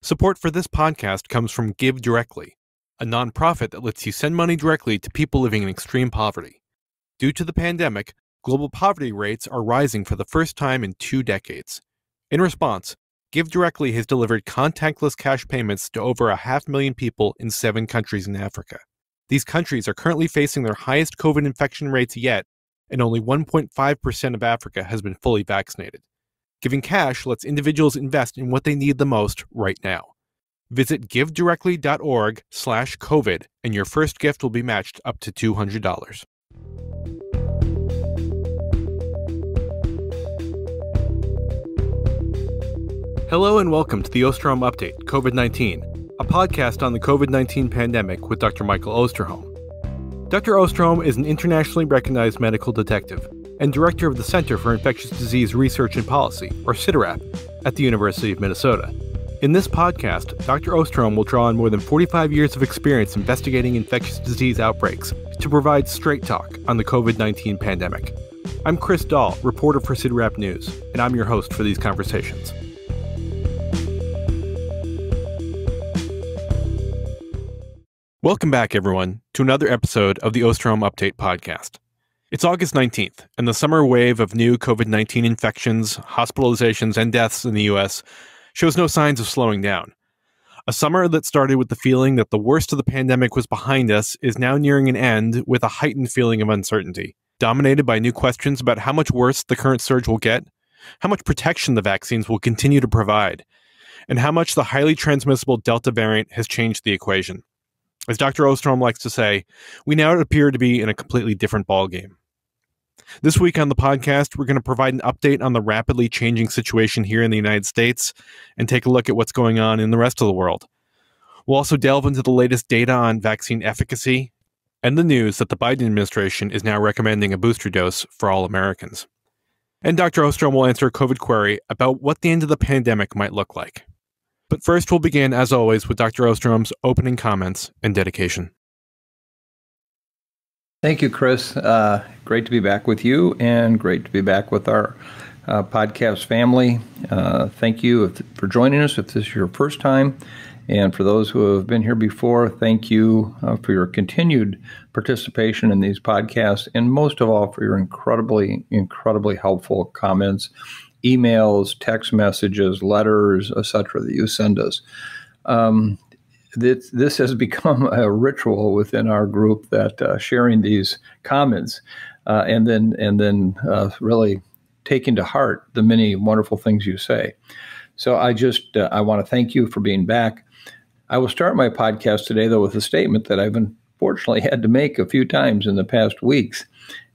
Support for this podcast comes from Give Directly, a nonprofit that lets you send money directly to people living in extreme poverty. Due to the pandemic, global poverty rates are rising for the first time in 2 decades. In response, Give Directly has delivered contactless cash payments to over 500,000 people in 7 countries in Africa. These countries are currently facing their highest COVID infection rates yet, and only 1.5% of Africa has been fully vaccinated. Giving cash lets individuals invest in what they need the most right now. Visit givedirectly.org/COVID and your first gift will be matched up to $200. Hello and welcome to the Osterholm Update, COVID-19, a podcast on the COVID-19 pandemic with Dr. Michael Osterholm. Dr. Osterholm is an internationally recognized medical detective and director of the Center for Infectious Disease Research and Policy, or CIDRAP, at the University of Minnesota. In this podcast, Dr. Osterholm will draw on more than 45 years of experience investigating infectious disease outbreaks to provide straight talk on the COVID-19 pandemic. I'm Chris Dall, reporter for CIDRAP News, and I'm your host for these conversations. Welcome back, everyone, to another episode of the Osterholm Update podcast. It's August 19th, and the summer wave of new COVID-19 infections, hospitalizations, and deaths in the U.S. shows no signs of slowing down. A summer that started with the feeling that the worst of the pandemic was behind us is now nearing an end with a heightened feeling of uncertainty, dominated by new questions about how much worse the current surge will get, how much protection the vaccines will continue to provide, and how much the highly transmissible Delta variant has changed the equation. As Dr. Osterholm likes to say, we now appear to be in a completely different ballgame. This week on the podcast, we're going to provide an update on the rapidly changing situation here in the United States and take a look at what's going on in the rest of the world. We'll also delve into the latest data on vaccine efficacy and the news that the Biden administration is now recommending a booster dose for all Americans. And Dr. Osterholm will answer a COVID query about what the end of the pandemic might look like. But first, we'll begin, as always, with Dr. Osterholm's opening comments and dedication. Thank you, Chris. Great to be back with you and great to be back with our podcast family. Thank you for joining us if this is your first time. And for those who have been here before, thank you for your continued participation in these podcasts. And most of all, for your incredibly helpful comments, emails, text messages, letters, etc. that you send us. This has become a ritual within our group that sharing these comments and then really taking to heart the many wonderful things you say. So I want to thank you for being back. I will start my podcast today, though, with a statement that I've unfortunately had to make a few times in the past weeks,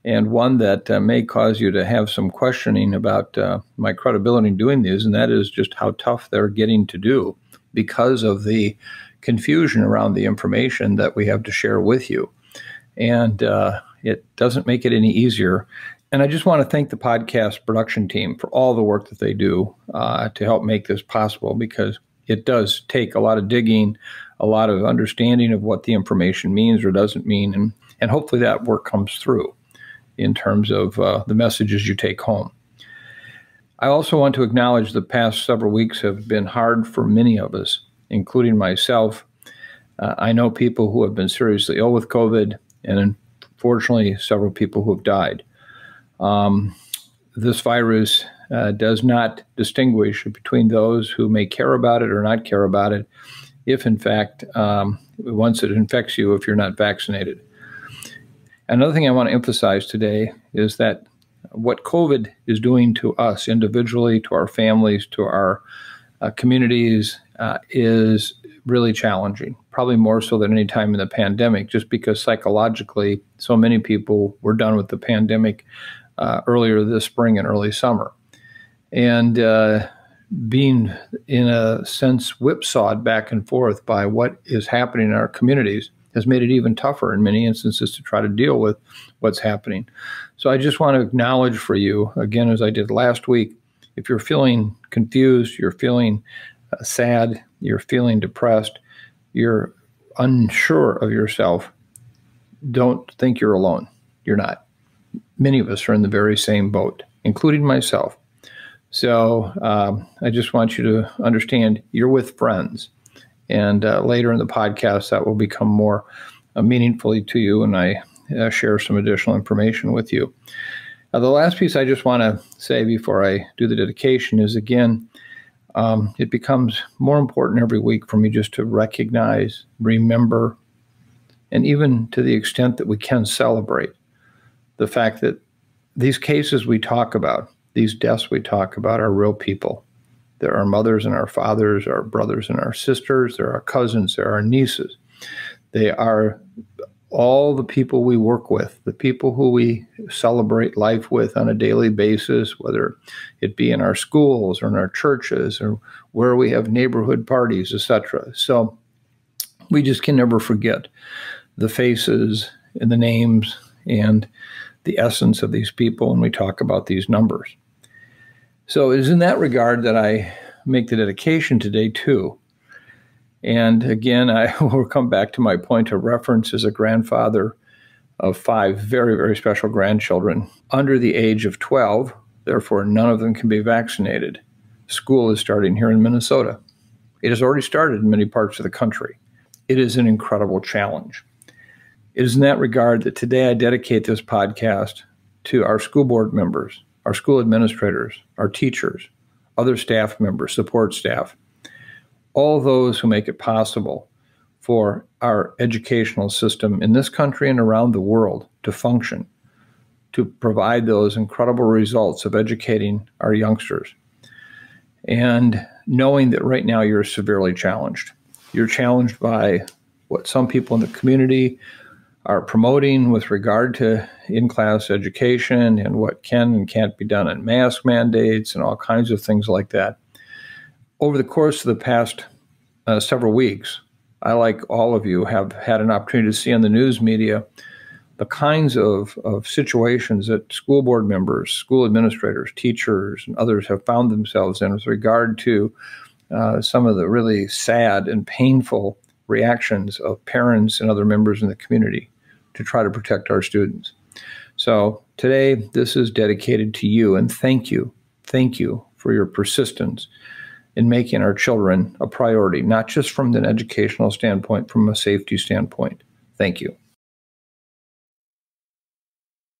and one that may cause you to have some questioning about my credibility in doing these, and that is just how tough they're getting to do because of the confusion around the information that we have to share with you. And it doesn't make it any easier. And I just want to thank the podcast production team for all the work that they do to help make this possible, because it does take a lot of digging, a lot of understanding of what the information means or doesn't mean. And hopefully that work comes through in terms of the messages you take home. I also want to acknowledge the past several weeks have been hard for many of us, including myself. I know people who have been seriously ill with COVID, and unfortunately, several people who have died. This virus does not distinguish between those who may care about it or not care about it, if in fact, once it infects you, if you're not vaccinated. Another thing I want to emphasize today is that what COVID is doing to us individually, to our families, to our communities, is really challenging, probably more so than any time in the pandemic, just because psychologically so many people were done with the pandemic earlier this spring and early summer. And being, in a sense, whipsawed back and forth by what is happening in our communities has made it even tougher in many instances to try to deal with what's happening. So I just want to acknowledge for you, again, as I did last week, if you're feeling confused, you're feeling sad, you're feeling depressed, you're unsure of yourself, don't think you're alone. You're not. Many of us are in the very same boat, including myself. So I just want you to understand you're with friends. And later in the podcast, that will become more meaningfully to you, and I share some additional information with you. The last piece I just want to say before I do the dedication is, again, it becomes more important every week for me just to recognize, remember, and even to the extent that we can celebrate the fact that these cases we talk about, these deaths we talk about, are real people. There are mothers and our fathers, our brothers and our sisters, there are cousins, there are nieces. They are all the people we work with, the people who we celebrate life with on a daily basis, whether it be in our schools or in our churches or where we have neighborhood parties, etc. So we just can never forget the faces and the names and the essence of these people when we talk about these numbers. So it is in that regard that I make the dedication today too. And again, I will come back to my point of reference as a grandfather of 5 very, very special grandchildren under the age of 12. Therefore, none of them can be vaccinated. School is starting here in Minnesota. It has already started in many parts of the country. It is an incredible challenge. It is in that regard that today I dedicate this podcast to our school board members, our school administrators, our teachers, other staff members, support staff, all those who make it possible for our educational system in this country and around the world to function, to provide those incredible results of educating our youngsters. And knowing that right now you're severely challenged. You're challenged by what some people in the community are promoting with regard to in-class education and what can and can't be done in mask mandates and all kinds of things like that. Over the course of the past several weeks, I, like all of you, have had an opportunity to see on the news media the kinds of situations that school board members, school administrators, teachers, and others have found themselves in with regard to some of the really sad and painful reactions of parents and other members in the community to try to protect our students. So today, this is dedicated to you, and thank you for your persistence in making our children a priority, not just from an educational standpoint, from a safety standpoint. Thank you.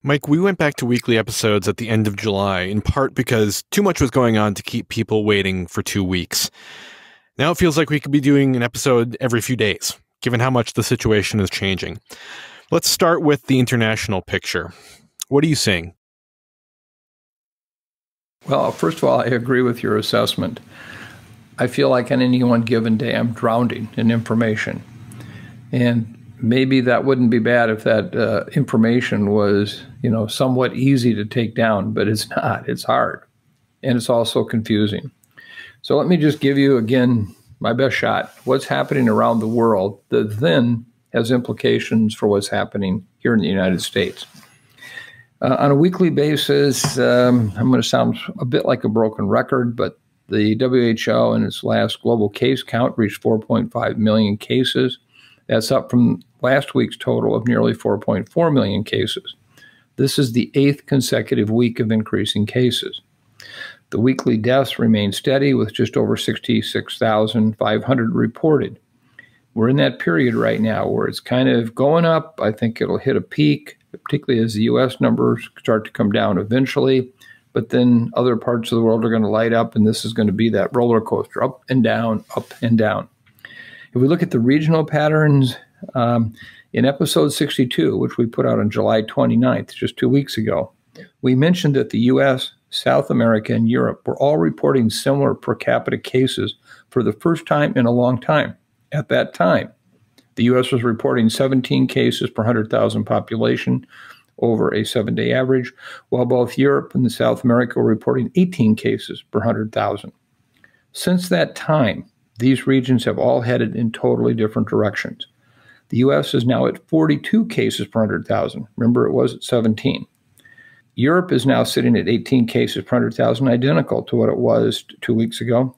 Mike, we went back to weekly episodes at the end of July, in part because too much was going on to keep people waiting for 2 weeks. Now it feels like we could be doing an episode every few days, given how much the situation is changing. Let's start with the international picture. What are you seeing? Well, first of all, I agree with your assessment. I feel like on any one given day, I'm drowning in information. And maybe that wouldn't be bad if that information was, somewhat easy to take down, but it's not. It's hard. And it's also confusing. So let me just give you, again, my best shot. What's happening around the world that then has implications for what's happening here in the United States. On a weekly basis, I'm going to sound a bit like a broken record, but the WHO in its last global case count reached 4.5 million cases. That's up from last week's total of nearly 4.4 million cases. This is the 8th consecutive week of increasing cases. The weekly deaths remain steady with just over 66,500 reported. We're in that period right now where it's kind of going up. I think it'll hit a peak, particularly as the U.S. numbers start to come down eventually. But then other parts of the world are going to light up, and this is going to be that roller coaster, up and down, up and down. If we look at the regional patterns, in episode 62, which we put out on July 29th, just 2 weeks ago, we mentioned that the U.S., South America, and Europe were all reporting similar per capita cases for the first time in a long time. At that time, the U.S. was reporting 17 cases per 100,000 population over a 7-day average, while both Europe and South America were reporting 18 cases per 100,000. Since that time, these regions have all headed in totally different directions. The U.S. is now at 42 cases per 100,000. Remember, it was at 17. Europe is now sitting at 18 cases per 100,000, identical to what it was 2 weeks ago.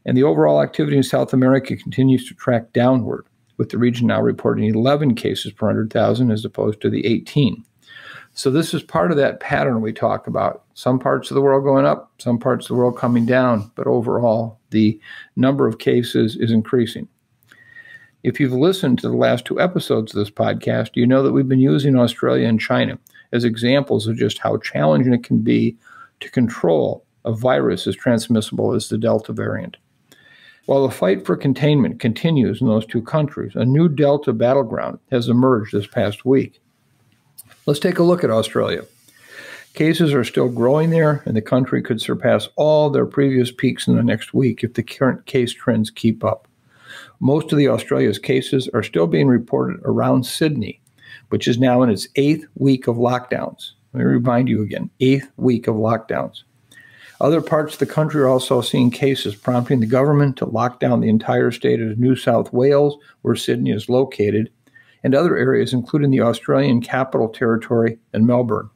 And the overall activity in South America continues to track downward, with the region now reporting 11 cases per 100,000 as opposed to the 18. So this is part of that pattern we talk about. Some parts of the world going up, some parts of the world coming down, but overall, the number of cases is increasing. If you've listened to the last 2 episodes of this podcast, you know that we've been using Australia and China as examples of just how challenging it can be to control a virus as transmissible as the Delta variant. While the fight for containment continues in those 2 countries, a new Delta battleground has emerged this past week. Let's take a look at Australia. Cases are still growing there, and the country could surpass all their previous peaks in the next week if the current case trends keep up. Most of the Australia's cases are still being reported around Sydney, which is now in its 8th week of lockdowns. Let me remind you again, 8th week of lockdowns. Other parts of the country are also seeing cases, prompting the government to lock down the entire state of New South Wales, where Sydney is located, and other areas, including the Australian Capital Territory and Melbourne.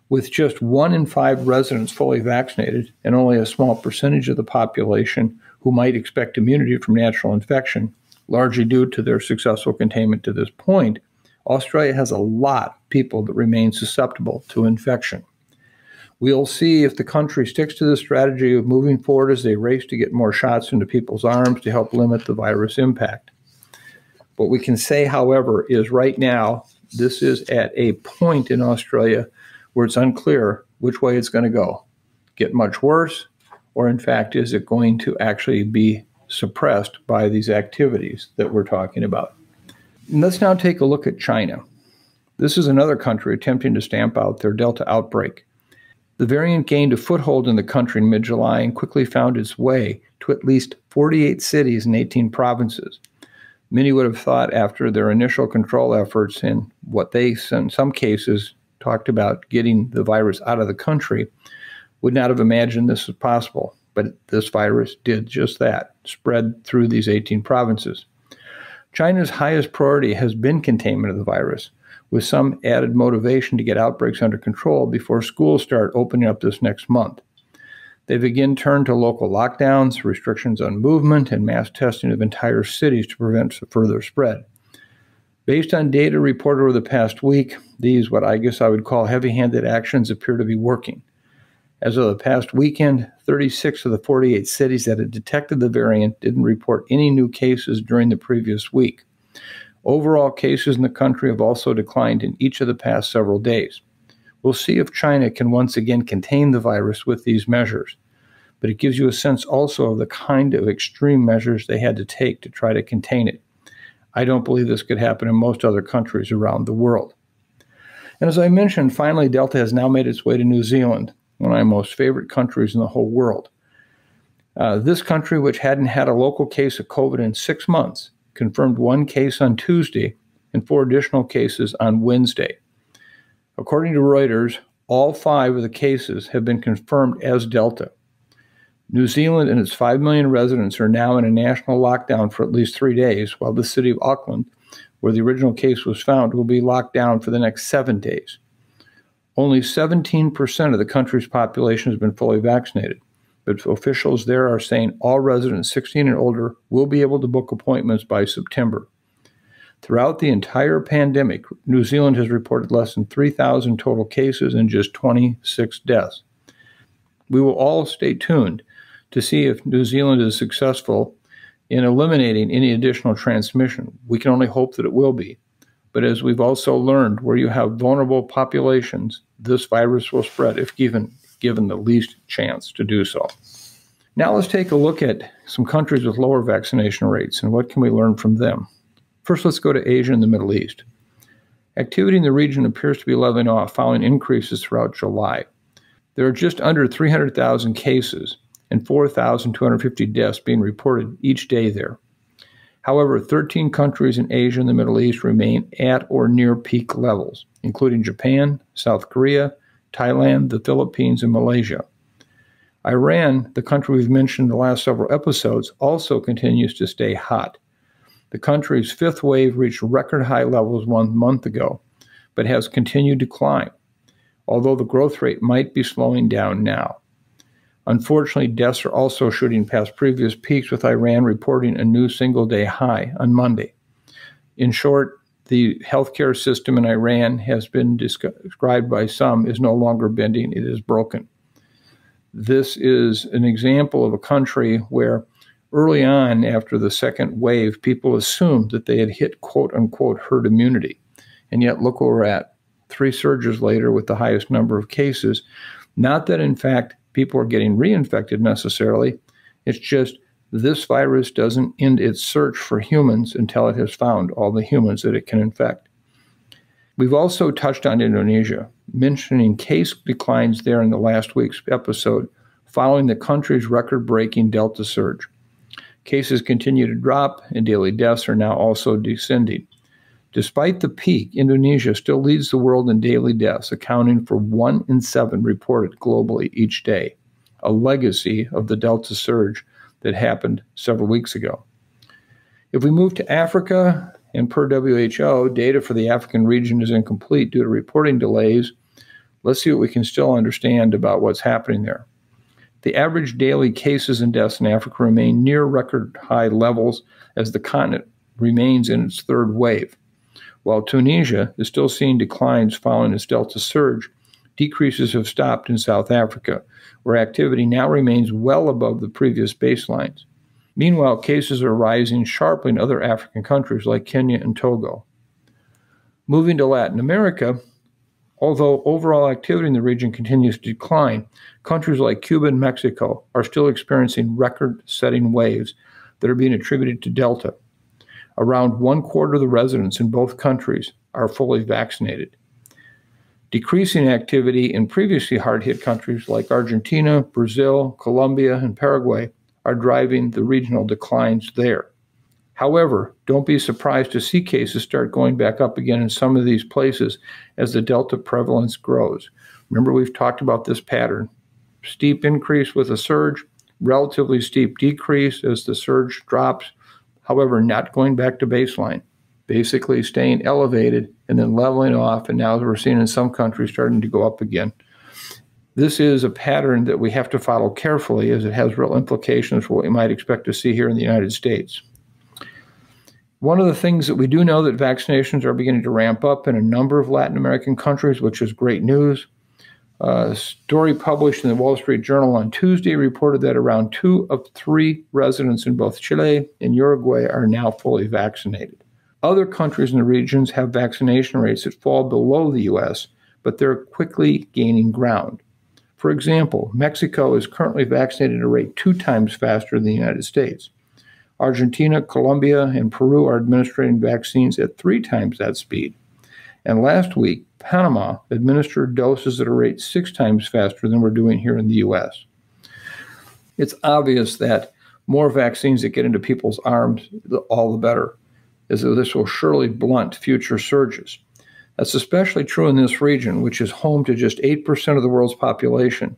With just 1 in 5 residents fully vaccinated and only a small percentage of the population who might expect immunity from natural infection, largely due to their successful containment to this point, Australia has a lot of people that remain susceptible to infection. We'll see if the country sticks to the strategy of moving forward as they race to get more shots into people's arms to help limit the virus impact. What we can say, however, is right now, this is at a point in Australia where it's unclear which way it's going to go. Get much worse, or in fact, is it going to actually be suppressed by these activities that we're talking about? And let's now take a look at China. This is another country attempting to stamp out their Delta outbreak. The variant gained a foothold in the country in mid-July and quickly found its way to at least 48 cities and 18 provinces. Many would have thought after their initial control efforts and what they, in some cases, talked about getting the virus out of the country, would not have imagined this was possible. But this virus did just that, spread through these 18 provinces. China's highest priority has been containment of the virus, with some added motivation to get outbreaks under control before schools start opening up this next month. They've again turned to local lockdowns, restrictions on movement, and mass testing of entire cities to prevent further spread. Based on data reported over the past week, these, what I guess I would call heavy-handed actions, appear to be working. As of the past weekend, 36 of the 48 cities that had detected the variant didn't report any new cases during the previous week. Overall cases in the country have also declined in each of the past several days. We'll see if China can once again contain the virus with these measures, but it gives you a sense also of the kind of extreme measures they had to take to try to contain it. I don't believe this could happen in most other countries around the world. And as I mentioned, finally, Delta has now made its way to New Zealand, one of my most favorite countries in the whole world. This country, which hadn't had a local case of COVID in 6 months, confirmed 1 case on Tuesday and 4 additional cases on Wednesday. According to Reuters, all 5 of the cases have been confirmed as Delta. New Zealand and its 5 million residents are now in a national lockdown for at least 3 days, while the city of Auckland, where the original case was found, will be locked down for the next 7 days. Only 17% of the country's population has been fully vaccinated, but officials there are saying all residents 16 and older will be able to book appointments by September. Throughout the entire pandemic, New Zealand has reported less than 3,000 total cases and just 26 deaths. We will all stay tuned to see if New Zealand is successful in eliminating any additional transmission. We can only hope that it will be. But as we've also learned, where you have vulnerable populations, this virus will spread if given the least chance to do so. Now let's take a look at some countries with lower vaccination rates and what can we learn from them. First, let's go to Asia and the Middle East. Activity in the region appears to be leveling off following increases throughout July. There are just under 300,000 cases and 4,250 deaths being reported each day there. However, 13 countries in Asia and the Middle East remain at or near peak levels, including Japan, South Korea, Thailand, the Philippines, and Malaysia. Iran, the country we've mentioned in the last several episodes, also continues to stay hot. The country's 5th wave reached record high levels 1 month ago, but has continued to climb, although the growth rate might be slowing down now. Unfortunately, deaths are also shooting past previous peaks, with Iran reporting a new single-day high on Monday. In short, The healthcare system in Iran has been described by some as no longer bending, it is broken. This is an example of a country where early on after the second wave, people assumed that they had hit quote-unquote herd immunity. And yet look where we're at, 3 surges later with the highest number of cases. Not that, in fact, people are getting reinfected necessarily. It's just this virus doesn't end its search for humans until it has found all the humans that it can infect. We've also touched on Indonesia, mentioning case declines there in the last week's episode following the country's record-breaking Delta surge. Cases continue to drop, and daily deaths are now also descending. Despite the peak, Indonesia still leads the world in daily deaths, accounting for 1 in 7 reported globally each day, a legacy of the Delta surge that happened several weeks ago. If we move to Africa, and per WHO, data for the African region is incomplete due to reporting delays, let's see what we can still understand about what's happening there. The average daily cases and deaths in Africa remain near record high levels as the continent remains in its third wave. While Tunisia is still seeing declines following its Delta surge, decreases have stopped in South Africa, where activity now remains well above the previous baselines. Meanwhile, cases are rising sharply in other African countries like Kenya and Togo. Moving to Latin America, although overall activity in the region continues to decline, countries like Cuba and Mexico are still experiencing record-setting waves that are being attributed to Delta. Around 1/4 of the residents in both countries are fully vaccinated. Decreasing activity in previously hard-hit countries like Argentina, Brazil, Colombia, and Paraguay are driving the regional declines there. However, don't be surprised to see cases start going back up again in some of these places as the Delta prevalence grows. Remember, we've talked about this pattern. Steep increase with a surge, relatively steep decrease as the surge drops, however, not going back to baseline, basically staying elevated and then leveling off, and now we're seeing in some countries starting to go up again. This is a pattern that we have to follow carefully as it has real implications for what we might expect to see here in the United States. One of the things that we do know that vaccinations are beginning to ramp up in a number of Latin American countries, which is great news. A story published in the Wall Street Journal on Tuesday reported that around 2 of 3 residents in both Chile and Uruguay are now fully vaccinated. Other countries in the regions have vaccination rates that fall below the U.S., but they're quickly gaining ground. For example, Mexico is currently vaccinated at a rate 2 times faster than the United States. Argentina, Colombia, and Peru are administering vaccines at 3 times that speed. And last week, Panama administered doses at a rate 6 times faster than we're doing here in the U.S. It's obvious that more vaccines that get into people's arms, all the better, as this will surely blunt future surges. That's especially true in this region, which is home to just 8% of the world's population,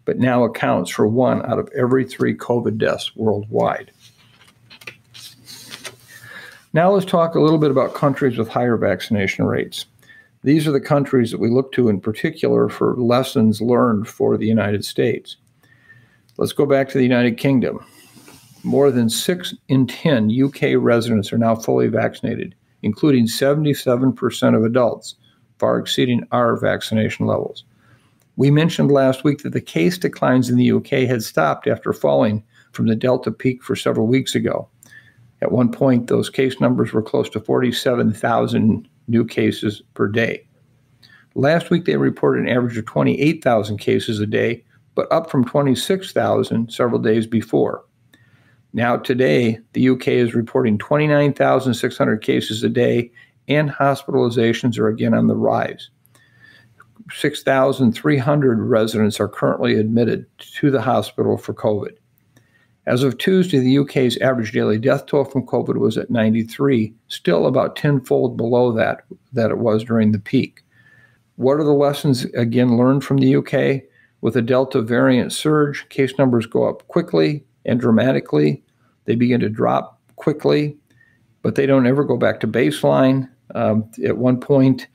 but now accounts for 1 out of every 3 COVID deaths worldwide. Now let's talk a little bit about countries with higher vaccination rates. These are the countries that we look to in particular for lessons learned for the United States. Let's go back to the United Kingdom. More than 6 in 10 UK residents are now fully vaccinated, including 77% of adults, far exceeding our vaccination levels. We mentioned last week that the case declines in the UK had stopped after falling from the Delta peak for several weeks ago. At one point, those case numbers were close to 47,000 new cases per day. Last week, they reported an average of 28,000 cases a day, but up from 26,000 several days before. Now today, the UK is reporting 29,600 cases a day, and hospitalizations are again on the rise. 6,300 residents are currently admitted to the hospital for COVID. As of Tuesday, the UK's average daily death toll from COVID was at 93, still about tenfold below that it was during the peak. What are the lessons, again, learned from the UK? With a Delta variant surge, case numbers go up quickly and dramatically. They begin to drop quickly, but they don't ever go back to baseline. At one point,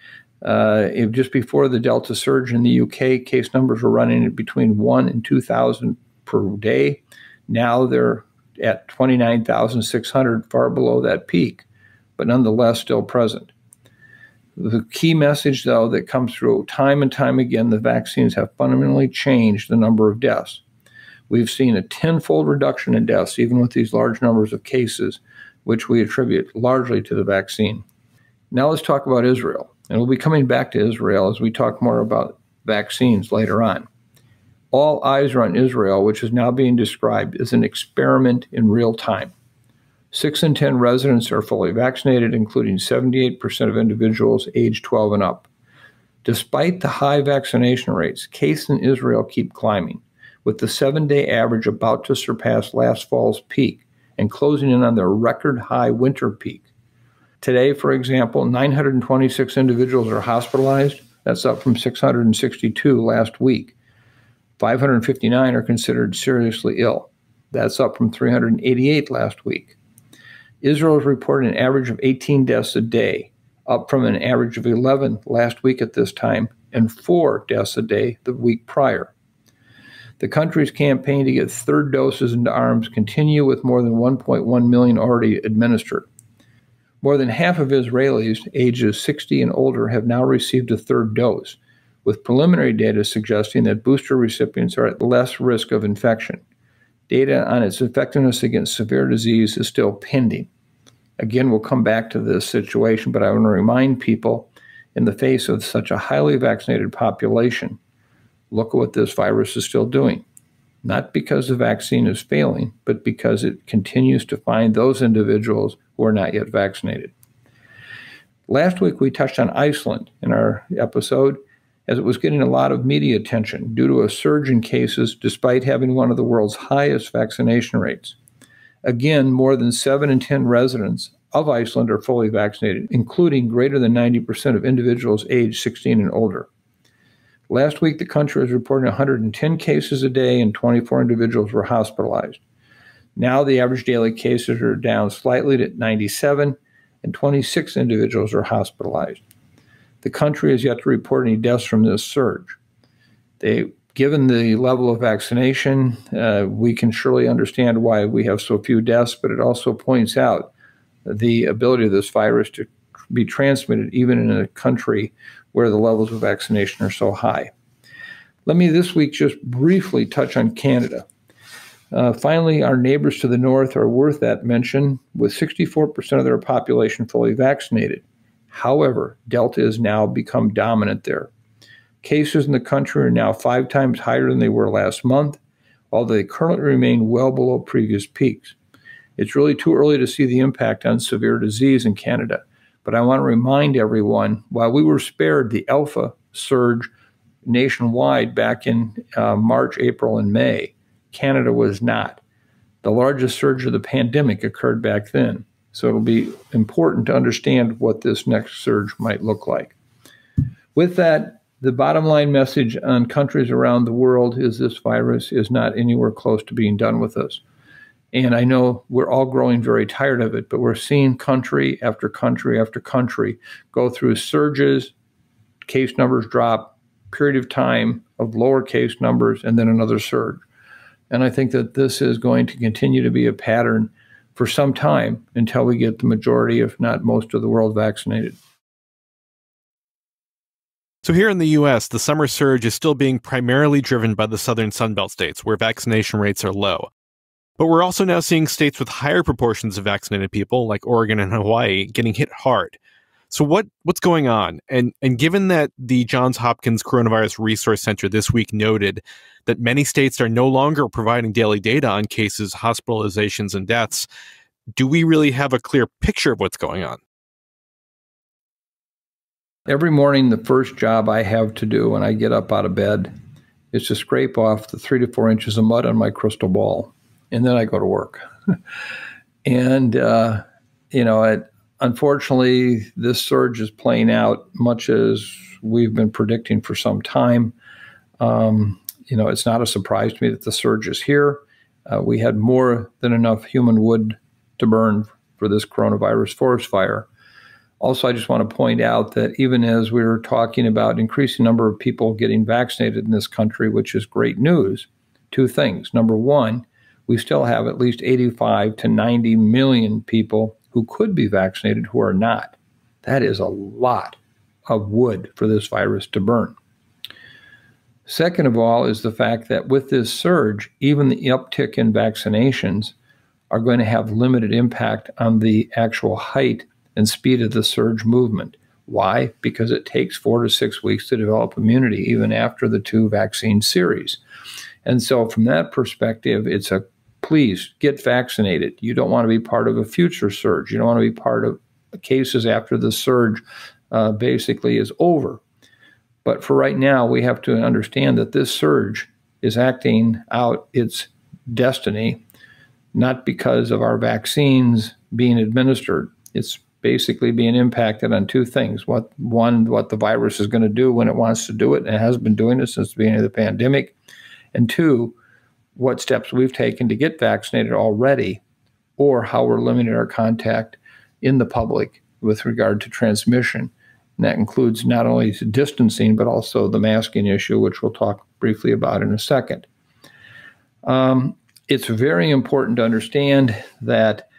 just before the Delta surge in the UK, case numbers were running at between 1 and 2,000 per day. Now they're at 29,600, far below that peak, but nonetheless still present. The key message, though, that comes through time and time again, the vaccines have fundamentally changed the number of deaths. We've seen a tenfold reduction in deaths, even with these large numbers of cases, which we attribute largely to the vaccine. Now let's talk about Israel. And we'll be coming back to Israel as we talk more about vaccines later on. All eyes are on Israel, which is now being described as an experiment in real time. 6 in 10 residents are fully vaccinated, including 78% of individuals aged 12 and up. Despite the high vaccination rates, cases in Israel keep climbing, with the 7-day average about to surpass last fall's peak and closing in on their record high winter peak. Today, for example, 926 individuals are hospitalized. That's up from 662 last week. 559 are considered seriously ill. That's up from 388 last week. Israel is reporting an average of 18 deaths a day, up from an average of 11 last week at this time, and 4 deaths a day the week prior. The country's campaign to get third doses into arms continue, with more than 1.1 million already administered. More than half of Israelis ages 60 and older have now received a third dose, with preliminary data suggesting that booster recipients are at less risk of infection. Data on its effectiveness against severe disease is still pending. Again, we'll come back to this situation, but I want to remind people, in the face of such a highly vaccinated population, look at what this virus is still doing. Not because the vaccine is failing, but because it continues to find those individuals who are not yet vaccinated. Last week, we touched on Iceland in our episode, as it was getting a lot of media attention due to a surge in cases despite having one of the world's highest vaccination rates. Again, more than 7 in 10 residents of Iceland are fully vaccinated, including greater than 90% of individuals aged 16 and older. Last week, the country was reporting 110 cases a day and 24 individuals were hospitalized. Now the average daily cases are down slightly to 97 and 26 individuals are hospitalized. The country has yet to report any deaths from this surge. Given the level of vaccination, we can surely understand why we have so few deaths, but it also points out the ability of this virus to be transmitted even in a country where the levels of vaccination are so high. Let me this week just briefly touch on Canada. Finally, our neighbors to the north are worth that mention, with 64% of their population fully vaccinated. However, Delta has now become dominant there. Cases in the country are now 5 times higher than they were last month, although they currently remain well below previous peaks. It's really too early to see the impact on severe disease in Canada, but I want to remind everyone, while we were spared the Alpha surge nationwide back in March, April, and May, Canada was not. The largest surge of the pandemic occurred back then. So it'll be important to understand what this next surge might look like. With that, the bottom line message on countries around the world is this virus is not anywhere close to being done with us. And I know we're all growing very tired of it, but we're seeing country after country after country go through surges, case numbers drop, period of time of lower case numbers, and then another surge. And I think that this is going to continue to be a pattern for some time until we get the majority, if not most, of the world vaccinated. So here in the U.S., the summer surge is still being primarily driven by the southern Sunbelt states, where vaccination rates are low. But we're also now seeing states with higher proportions of vaccinated people, like Oregon and Hawaii, getting hit hard. So what's going on? And given that the Johns Hopkins Coronavirus Resource Center this week noted that many states are no longer providing daily data on cases, hospitalizations, and deaths, do we really have a clear picture of what's going on? Every morning, the first job I have to do when I get up out of bed is to scrape off the 3 to 4 inches of mud on my crystal ball, and then I go to work. And, unfortunately, this surge is playing out much as we've been predicting for some time. It's not a surprise to me that the surge is here. We had more than enough human wood to burn for this coronavirus forest fire. Also, I just want to point out that even as we were talking about increasing number of people getting vaccinated in this country, which is great news, 2 things. Number one, we still have at least 85 to 90 million people who could be vaccinated who are not. That is a lot. of wood for this virus to burn. Second of all is the fact that with this surge, even the uptick in vaccinations are going to have limited impact on the actual height and speed of the surge movement. Why? Because it takes 4 to 6 weeks to develop immunity, even after the 2 vaccine series. And so from that perspective, it's a please get vaccinated. You don't want to be part of a future surge. You don't want to be part of cases after the surge basically is over. But for right now, we have to understand that this surge is acting out its destiny, not because of our vaccines being administered. It's basically being impacted on 2 things. What the virus is going to do when it wants to do it, and it has been doing it since the beginning of the pandemic. And 2, what steps we've taken to get vaccinated already, or how we're limiting our contact in the public with regard to transmission. And that includes not only distancing, but also the masking issue, which we'll talk briefly about in a second. It's very important to understand that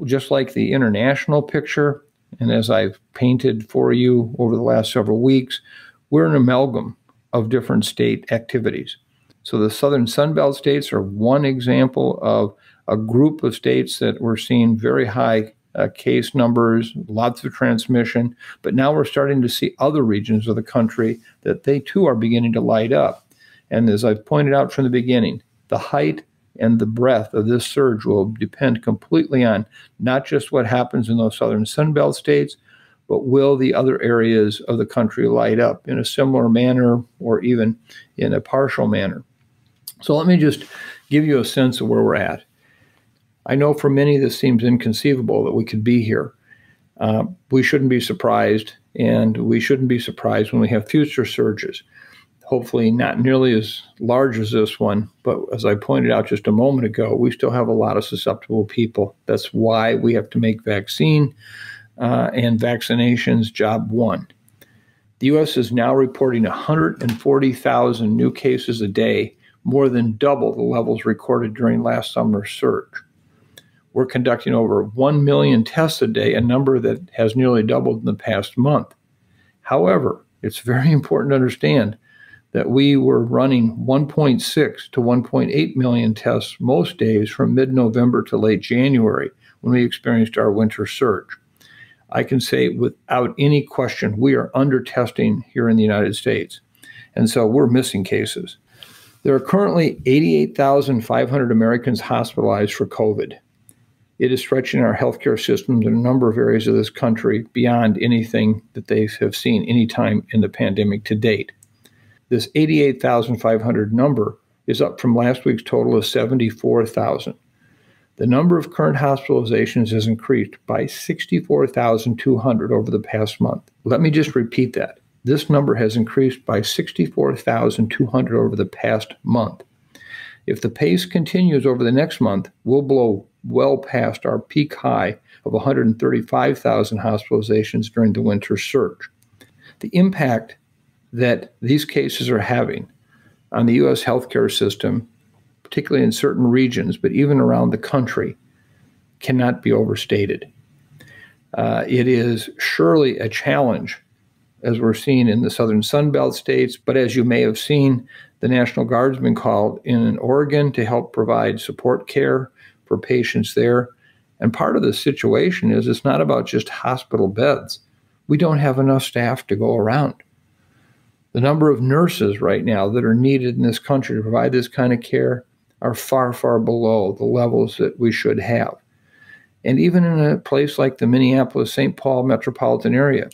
just like the international picture, and as I've painted for you over the last several weeks, we're an amalgam of different state activities. So the Southern Sunbelt states are one example of a group of states that we're seeing very high case numbers, lots of transmission, but now we're starting to see other regions of the country that they too are beginning to light up. And as I've pointed out from the beginning, the height and the breadth of this surge will depend completely on not just what happens in those Southern Sunbelt states, but will the other areas of the country light up in a similar manner or even in a partial manner. So let me just give you a sense of where we're at. I know for many this seems inconceivable that we could be here. We shouldn't be surprised, and we shouldn't be surprised when we have future surges. Hopefully not nearly as large as this one, but as I pointed out just a moment ago, we still have a lot of susceptible people. That's why we have to make vaccine and vaccinations job one. The U.S. is now reporting 140,000 new cases a day, more than double the levels recorded during last summer's surge. We're conducting over 1 million tests a day, a number that has nearly doubled in the past month. However, it's very important to understand that we were running 1.6 to 1.8 million tests most days from mid-November to late January when we experienced our winter surge. I can say without any question, we are under-testing here in the United States, and so we're missing cases. There are currently 88,500 Americans hospitalized for COVID. It is stretching our healthcare systems in a number of areas of this country beyond anything that they have seen any time in the pandemic to date. This 88,500 number is up from last week's total of 74,000. The number of current hospitalizations has increased by 64,200 over the past month. Let me just repeat that. This number has increased by 64,200 over the past month. If the pace continues over the next month, we'll blow well past our peak high of 135,000 hospitalizations during the winter surge. The impact that these cases are having on the U.S. healthcare system, particularly in certain regions, but even around the country, cannot be overstated. It is surely a challenge, as we're seeing in the Southern Sunbelt states, but as you may have seen, the National Guard's been called in Oregon to help provide support care for patients there. And part of the situation is it's not about just hospital beds. We don't have enough staff to go around. The number of nurses right now that are needed in this country to provide this kind of care are far, far below the levels that we should have. And even in a place like the Minneapolis-St. Paul metropolitan area,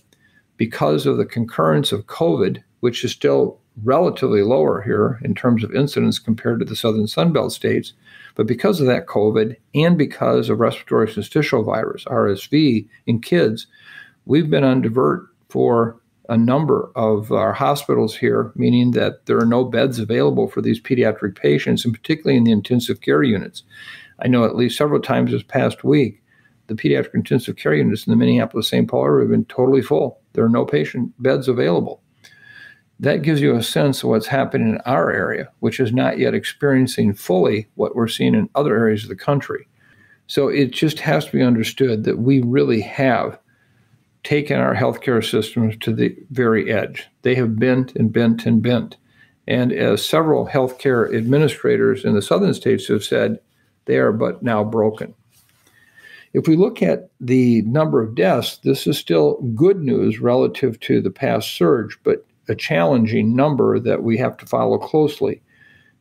because of the concurrence of COVID, which is still relatively lower here in terms of incidence compared to the Southern Sunbelt states, but because of that COVID and because of respiratory syncytial virus, RSV, in kids, we've been on divert for a number of our hospitals here, meaning that there are no beds available for these pediatric patients, and particularly in the intensive care units. I know at least several times this past week, the pediatric intensive care units in the Minneapolis-St. Paul area have been totally full. There are no patient beds available. That gives you a sense of what's happening in our area, which is not yet experiencing fully what we're seeing in other areas of the country. So it just has to be understood that we really have taken our healthcare systems to the very edge. They have bent and bent and bent. And as several healthcare administrators in the southern states have said, they are but now broken. If we look at the number of deaths, this is still good news relative to the past surge, but a challenging number that we have to follow closely.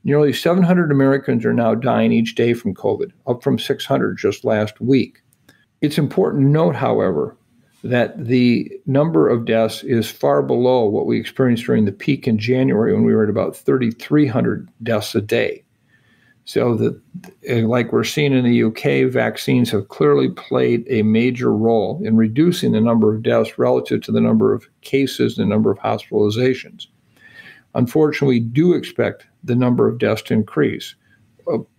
Nearly 700 Americans are now dying each day from COVID, up from 600 just last week. It's important to note, however, that the number of deaths is far below what we experienced during the peak in January when we were at about 3,300 deaths a day. So that, like we're seeing in the UK, vaccines have clearly played a major role in reducing the number of deaths relative to the number of cases and the number of hospitalizations. Unfortunately, we do expect the number of deaths to increase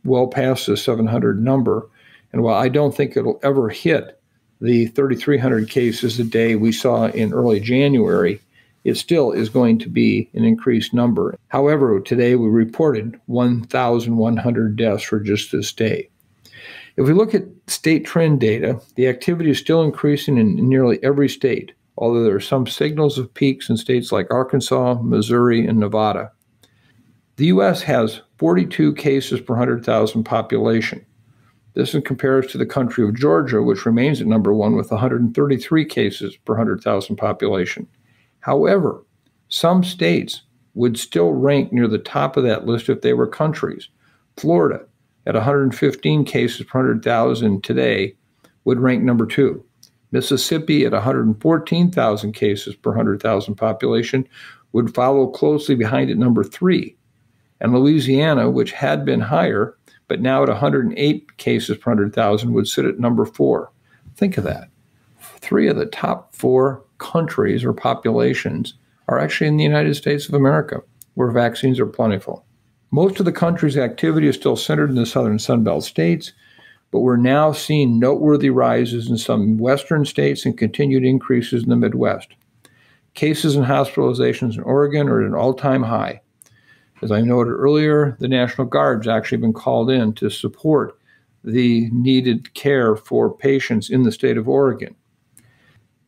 well past the 700 number. And while I don't think it'll ever hit the 3,300 cases a day we saw in early January, it still is going to be an increased number. However, today we reported 1,100 deaths for just this day. If we look at state trend data, the activity is still increasing in nearly every state, although there are some signals of peaks in states like Arkansas, Missouri, and Nevada. The U.S. has 42 cases per 100,000 population. This compares to the country of Georgia, which remains at number one with 133 cases per 100,000 population. However, some states would still rank near the top of that list if they were countries. Florida, at 115 cases per 100,000 today, would rank number two. Mississippi, at 114,000 cases per 100,000 population, would follow closely behind at number three. And Louisiana, which had been higher, but now at 108 cases per 100,000, would sit at number four. Think of that. Three of the top four countries or populations are actually in the United States of America, where vaccines are plentiful. Most of the country's activity is still centered in the southern Sunbelt states, but we're now seeing noteworthy rises in some western states and continued increases in the Midwest. Cases and hospitalizations in Oregon are at an all-time high. As I noted earlier, the National Guard's actually been called in to support the needed care for patients in the state of Oregon.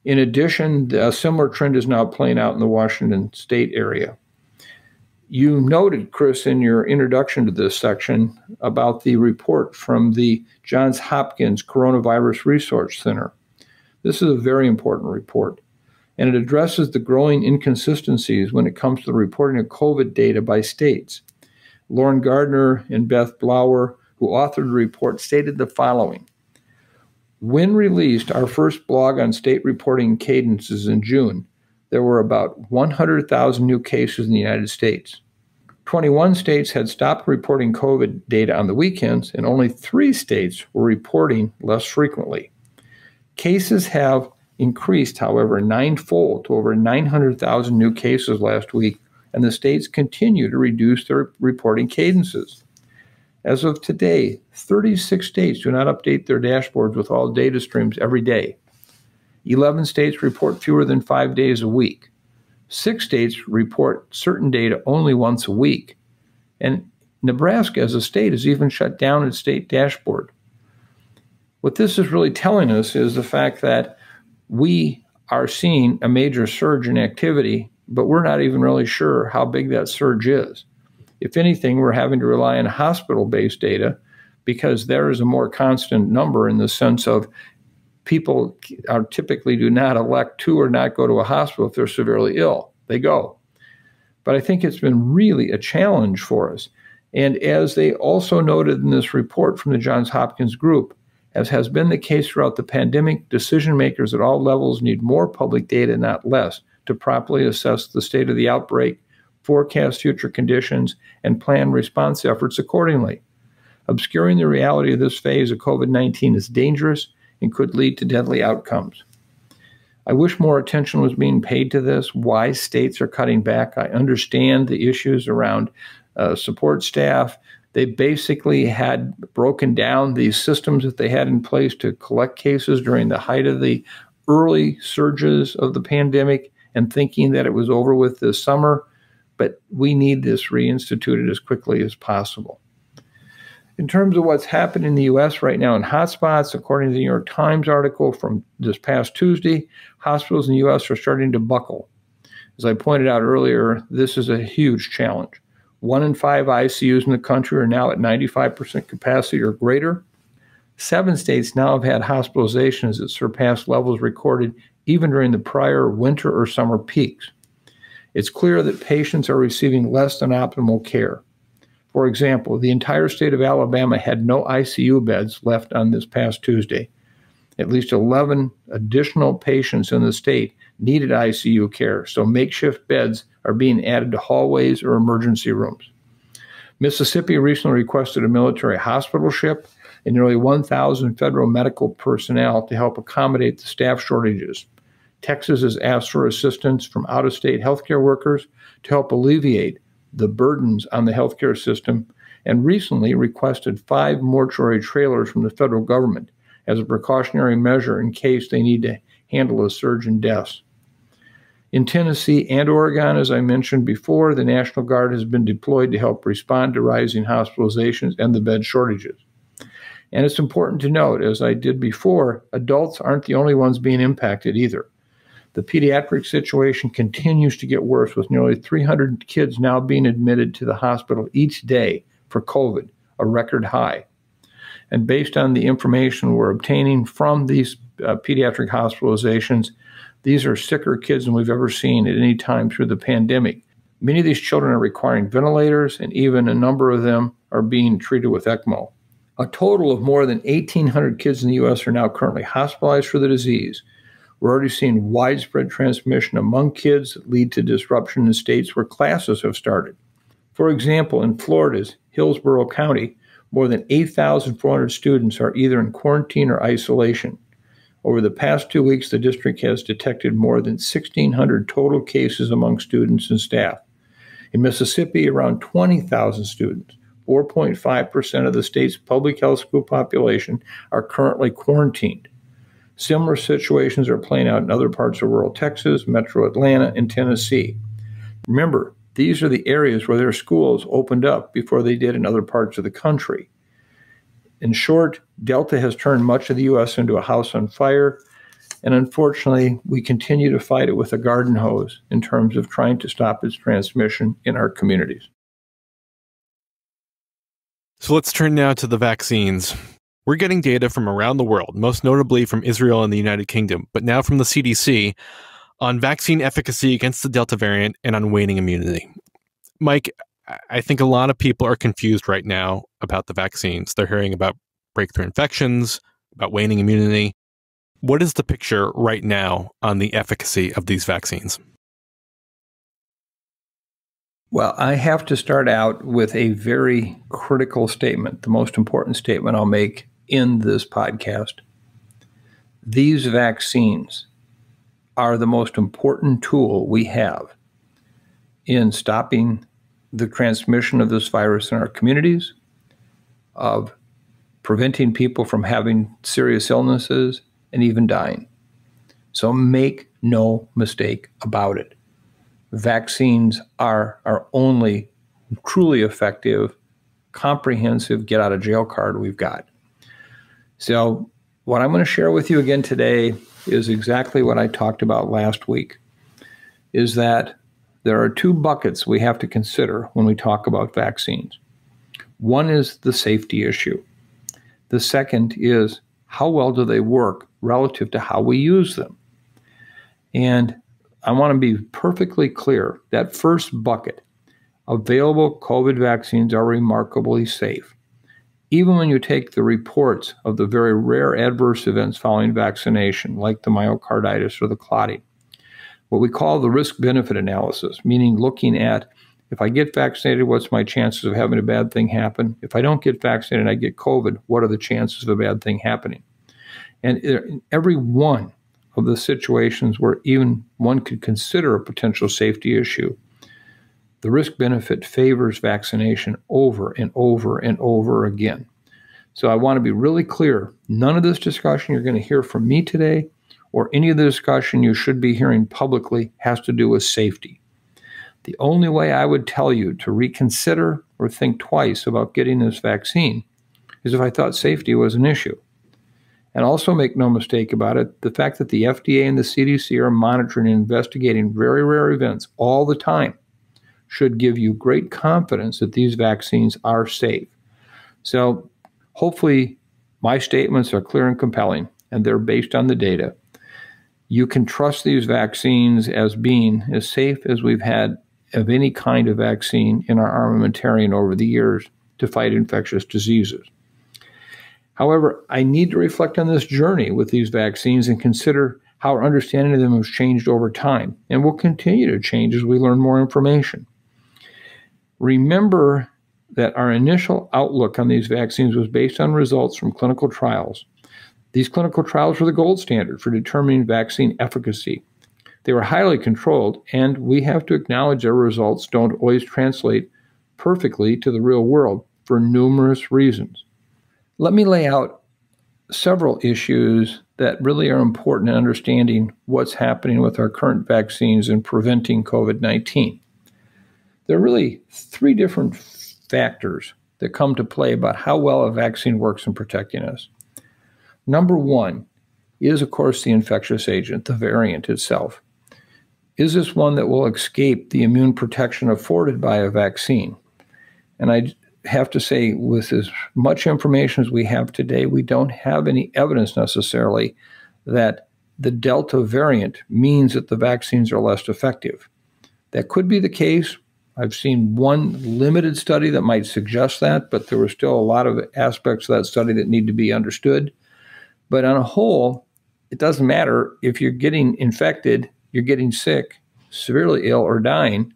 In addition, a similar trend is now playing out in the Washington state area. You noted, Chris, in your introduction to this section about the report from the Johns Hopkins Coronavirus Resource Center. This is a very important report, and it addresses the growing inconsistencies when it comes to the reporting of COVID data by states. Lauren Gardner and Beth Blower, who authored the report, stated the following. When released our first blog on state reporting cadences in June, there were about 100,000 new cases in the United States. 21 states had stopped reporting COVID data on the weekends, and only 3 states were reporting less frequently. Cases have increased, however, ninefold to over 900,000 new cases last week, and the states continue to reduce their reporting cadences. As of today, 36 states do not update their dashboards with all data streams every day. 11 states report fewer than 5 days a week. 6 states report certain data only once a week. And Nebraska, as a state, has even shut down its state dashboard. What this is really telling us is the fact that we are seeing a major surge in activity, but we're not even really sure how big that surge is. If anything, we're having to rely on hospital-based data because there is a more constant number in the sense of people are typically do not elect to or not go to a hospital if they're severely ill. They go. But I think it's been really a challenge for us. And as they also noted in this report from the Johns Hopkins group, as has been the case throughout the pandemic, decision makers at all levels need more public data, not less, to properly assess the state of the outbreak, forecast future conditions, and plan response efforts accordingly. Obscuring the reality of this phase of COVID-19 is dangerous and could lead to deadly outcomes. I wish more attention was being paid to this, why states are cutting back. I understand the issues around support staff. They basically had broken down these systems that they had in place to collect cases during the height of the early surges of the pandemic and thinking that it was over with this summer. But we need this reinstituted as quickly as possible. In terms of what's happening in the U.S. right now in hotspots, according to the New York Times article from this past Tuesday, hospitals in the U.S. are starting to buckle. As I pointed out earlier, this is a huge challenge. 1 in 5 ICUs in the country are now at 95% capacity or greater. 7 states now have had hospitalizations that surpass levels recorded even during the prior winter or summer peaks. It's clear that patients are receiving less than optimal care. For example, the entire state of Alabama had no ICU beds left on this past Tuesday. At least 11 additional patients in the state needed ICU care, so makeshift beds are being added to hallways or emergency rooms. Mississippi recently requested a military hospital ship and nearly 1,000 federal medical personnel to help accommodate the staff shortages. Texas has asked for assistance from out-of-state healthcare workers to help alleviate the burdens on the healthcare system, and recently requested 5 mortuary trailers from the federal government as a precautionary measure in case they need to handle a surge in deaths. In Tennessee and Oregon, as I mentioned before, the National Guard has been deployed to help respond to rising hospitalizations and the bed shortages. And it's important to note, as I did before, adults aren't the only ones being impacted either. The pediatric situation continues to get worse, with nearly 300 kids now being admitted to the hospital each day for COVID, a record high. And based on the information we're obtaining from these pediatric hospitalizations, these are sicker kids than we've ever seen at any time through the pandemic. Many of these children are requiring ventilators, and even a number of them are being treated with ECMO. A total of more than 1,800 kids in the U.S. are now currently hospitalized for the disease. We're already seeing widespread transmission among kids that lead to disruption in states where classes have started. For example, in Florida's Hillsborough County, more than 8,400 students are either in quarantine or isolation. Over the past 2 weeks, the district has detected more than 1,600 total cases among students and staff. In Mississippi, around 20,000 students, 4.5% of the state's public health school population, are currently quarantined. Similar situations are playing out in other parts of rural Texas, metro Atlanta, and Tennessee. Remember, these are the areas where their schools opened up before they did in other parts of the country. In short, Delta has turned much of the U.S. into a house on fire, and unfortunately, we continue to fight it with a garden hose in terms of trying to stop its transmission in our communities. So let's turn now to the vaccines. We're getting data from around the world, most notably from Israel and the United Kingdom, but now from the CDC, on vaccine efficacy against the Delta variant and on waning immunity. Mike, I think a lot of people are confused right now about the vaccines. They're hearing about breakthrough infections, about waning immunity. What is the picture right now on the efficacy of these vaccines? Well, I have to start out with a very critical statement, the most important statement I'll make in this podcast. These vaccines are the most important tool we have in stopping the transmission of this virus in our communities, of preventing people from having serious illnesses and even dying. So make no mistake about it. Vaccines are our only truly effective, comprehensive get-out-of-jail card we've got. So what I'm going to share with you again today is exactly what I talked about last week, is that there are 2 buckets we have to consider when we talk about vaccines. One is the safety issue. The second is how well do they work relative to how we use them. And I want to be perfectly clear, that first bucket, available COVID vaccines are remarkably safe. Even when you take the reports of the very rare adverse events following vaccination, like the myocarditis or the clotting, what we call the risk-benefit analysis, meaning looking at, if I get vaccinated, what's my chances of having a bad thing happen? If I don't get vaccinated and I get COVID, what are the chances of a bad thing happening? And in every one of the situations where even one could consider a potential safety issue, the risk-benefit favors vaccination over and over and over again. So I want to be really clear. None of this discussion you're going to hear from me today, or any of the discussion you should be hearing publicly, has to do with safety. The only way I would tell you to reconsider or think twice about getting this vaccine is if I thought safety was an issue. And also make no mistake about it, the fact that the FDA and the CDC are monitoring and investigating very rare events all the time should give you great confidence that these vaccines are safe. So hopefully my statements are clear and compelling, and they're based on the data. You can trust these vaccines as being as safe as we've had of any kind of vaccine in our armamentarium over the years to fight infectious diseases. However, I need to reflect on this journey with these vaccines and consider how our understanding of them has changed over time and will continue to change as we learn more information. Remember that our initial outlook on these vaccines was based on results from clinical trials. These clinical trials were the gold standard for determining vaccine efficacy. They were highly controlled, and we have to acknowledge their results don't always translate perfectly to the real world for numerous reasons. Let me lay out several issues that really are important in understanding what's happening with our current vaccines and preventing COVID-19. There are really three different factors that come to play about how well a vaccine works in protecting us. Number one is, of course, the infectious agent, the variant itself. Is this one that will escape the immune protection afforded by a vaccine? And I have to say, with as much information as we have today, we don't have any evidence necessarily that the Delta variant means that the vaccines are less effective. That could be the case. I've seen one limited study that might suggest that, but there were still a lot of aspects of that study that need to be understood. But on a whole, it doesn't matter if you're getting infected, you're getting sick, severely ill, or dying.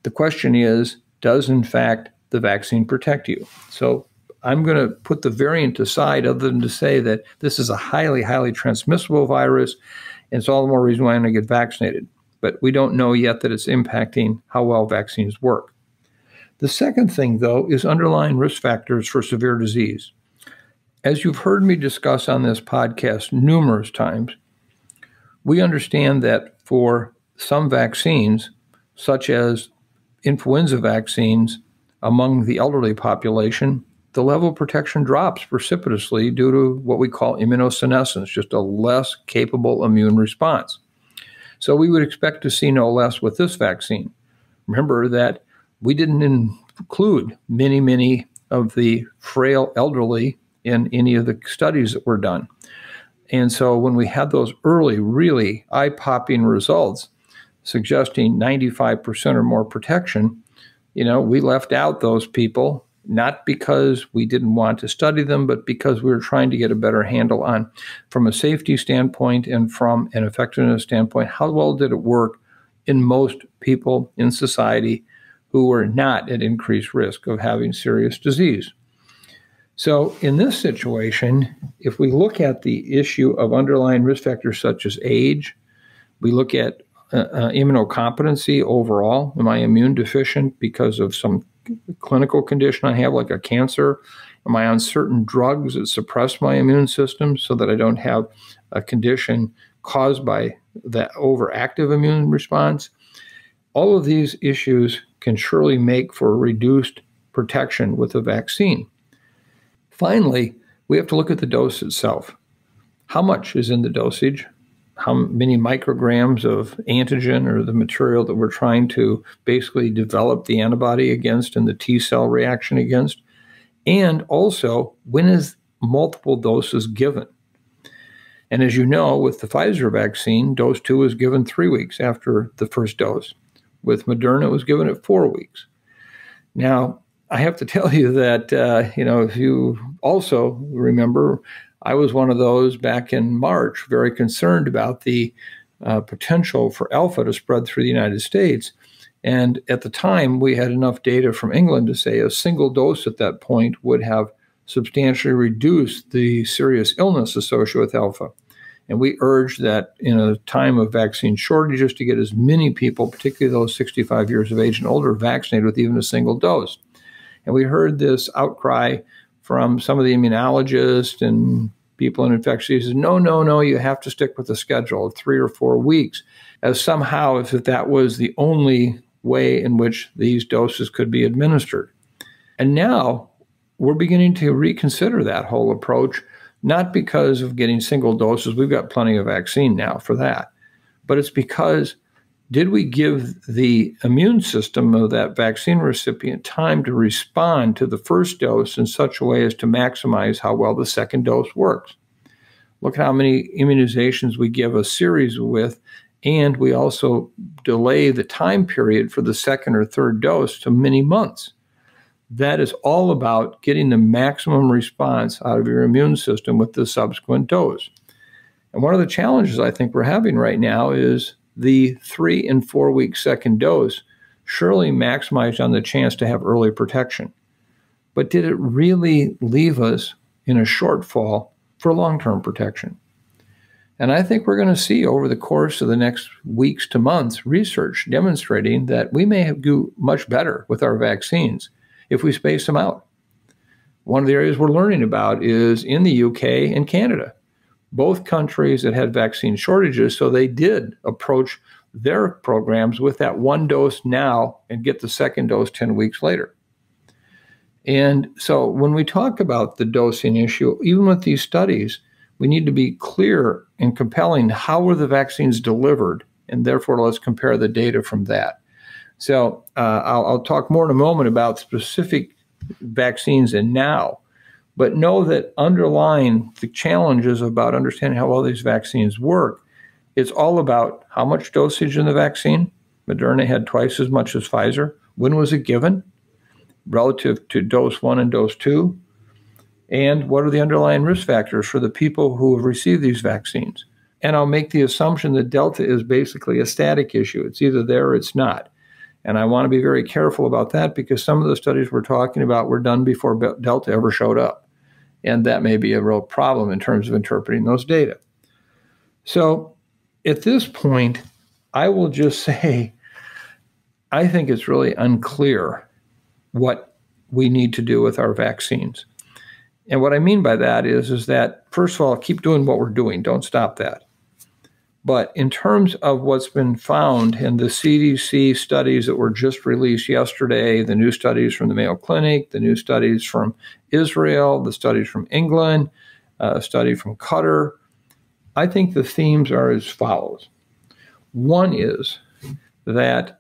The question is, does in fact the vaccine protect you? So I'm going to put the variant aside other than to say that this is a highly, highly transmissible virus, and it's all the more reason why I'm going to get vaccinated. But we don't know yet that it's impacting how well vaccines work. The second thing, though, is underlying risk factors for severe disease. As you've heard me discuss on this podcast numerous times, we understand that for some vaccines, such as influenza vaccines, among the elderly population, the level of protection drops precipitously due to what we call immunosenescence, just a less capable immune response. So we would expect to see no less with this vaccine. Remember that we didn't include many of the frail elderly in any of the studies that were done. And so when we had those early, really eye-popping results suggesting 95% or more protection, we left out those people, not because we didn't want to study them, but because we were trying to get a better handle on, from a safety standpoint and from an effectiveness standpoint, how well did it work in most people in society who were not at increased risk of having serious disease. So in this situation, if we look at the issue of underlying risk factors such as age, we look at immunocompetency overall. Am I immune deficient because of some clinical condition I have, like a cancer? Am I on certain drugs that suppress my immune system so that I don't have a condition caused by that overactive immune response? All of these issues can surely make for reduced protection with a vaccine. Finally, we have to look at the dose itself. How much is in the dosage? How many micrograms of antigen or the material that we're trying to basically develop the antibody against and the T cell reaction against? And also, when is multiple doses given? And as you know, with the Pfizer vaccine, dose 2 was given 3 weeks after the first dose. With Moderna, it was given at 4 weeks. Now, I have to tell you that, if you also remember, I was one of those back in March, very concerned about the potential for alpha to spread through the United States. And at the time, we had enough data from England to say a single dose at that point would have substantially reduced the serious illness associated with alpha. And we urged that in a time of vaccine shortages to get as many people, particularly those 65 years of age and older, vaccinated with even a single dose. And we heard this outcry from some of the immunologists and people in infectious diseases, no, you have to stick with the schedule of 3 or 4 weeks, as somehow if that was the only way in which these doses could be administered. And now we're beginning to reconsider that whole approach, not because of getting single doses. We've got plenty of vaccine now for that. But it's because, did we give the immune system of that vaccine recipient time to respond to the first dose in such a way as to maximize how well the second dose works? Look at how many immunizations we give a series with, and we also delay the time period for the second or third dose to many months. That is all about getting the maximum response out of your immune system with the subsequent dose. And one of the challenges I think we're having right now is the 3 and 4 week second dose surely maximized on the chance to have early protection. But did it really leave us in a shortfall for long-term protection? And I think we're going to see over the course of the next weeks to months research demonstrating that we may do much better with our vaccines if we space them out. One of the areas we're learning about is in the UK and Canada, both countries that had vaccine shortages, so they did approach their programs with that one dose now and get the second dose 10 weeks later. And so when we talk about the dosing issue, even with these studies, we need to be clear and compelling how were the vaccines delivered, and therefore let's compare the data from that. So I'll talk more in a moment about specific vaccines and now, but know that underlying the challenges about understanding how well these vaccines work, it's all about how much dosage in the vaccine. Moderna had twice as much as Pfizer. When was it given relative to dose 1 and dose 2? And what are the underlying risk factors for the people who have received these vaccines? And I'll make the assumption that Delta is basically a static issue. It's either there or it's not. And I want to be very careful about that because some of the studies we're talking about were done before Delta ever showed up. And that may be a real problem in terms of interpreting those data. So at this point, I will just say, I think it's really unclear what we need to do with our vaccines. And what I mean by that is that, first of all, keep doing what we're doing. Don't stop that. But in terms of what's been found in the CDC studies that were just released yesterday, the new studies from the Mayo Clinic, the new studies from Israel, the studies from England, a study from Qatar, I think the themes are as follows. One is that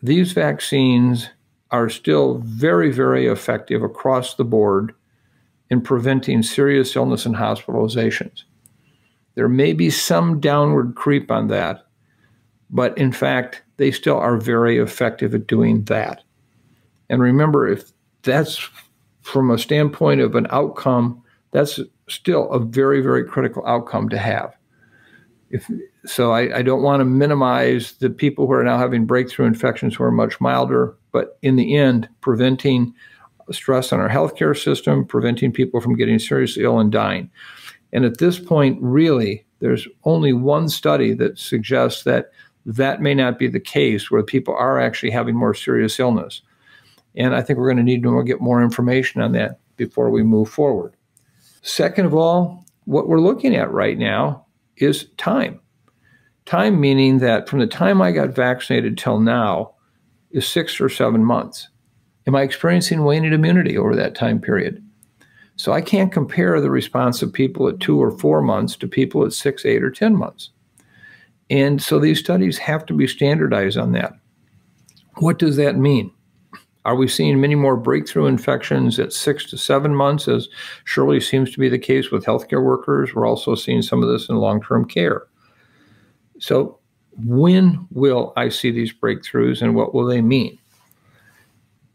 these vaccines are still very, very effective across the board in preventing serious illness and hospitalizations. There may be some downward creep on that, but in fact, they still are very effective at doing that. And remember, if that's from a standpoint of an outcome, that's still a very, very critical outcome to have. So I don't want to minimize the people who are now having breakthrough infections who are much milder, but in the end, preventing stress on our healthcare system, preventing people from getting seriously ill and dying. And at this point, really, there's only one study that suggests that that may not be the case, where people are actually having more serious illness. And I think we're going to need to get more information on that before we move forward. Second of all, what we're looking at right now is time. Time meaning that from the time I got vaccinated till now is 6 or 7 months. Am I experiencing waning immunity over that time period? So I can't compare the response of people at 2 or 4 months to people at 6, 8, or 10 months. And so these studies have to be standardized on that. What does that mean? Are we seeing many more breakthrough infections at 6 to 7 months, as surely seems to be the case with healthcare workers? We're also seeing some of this in long-term care. So when will I see these breakthroughs, and what will they mean?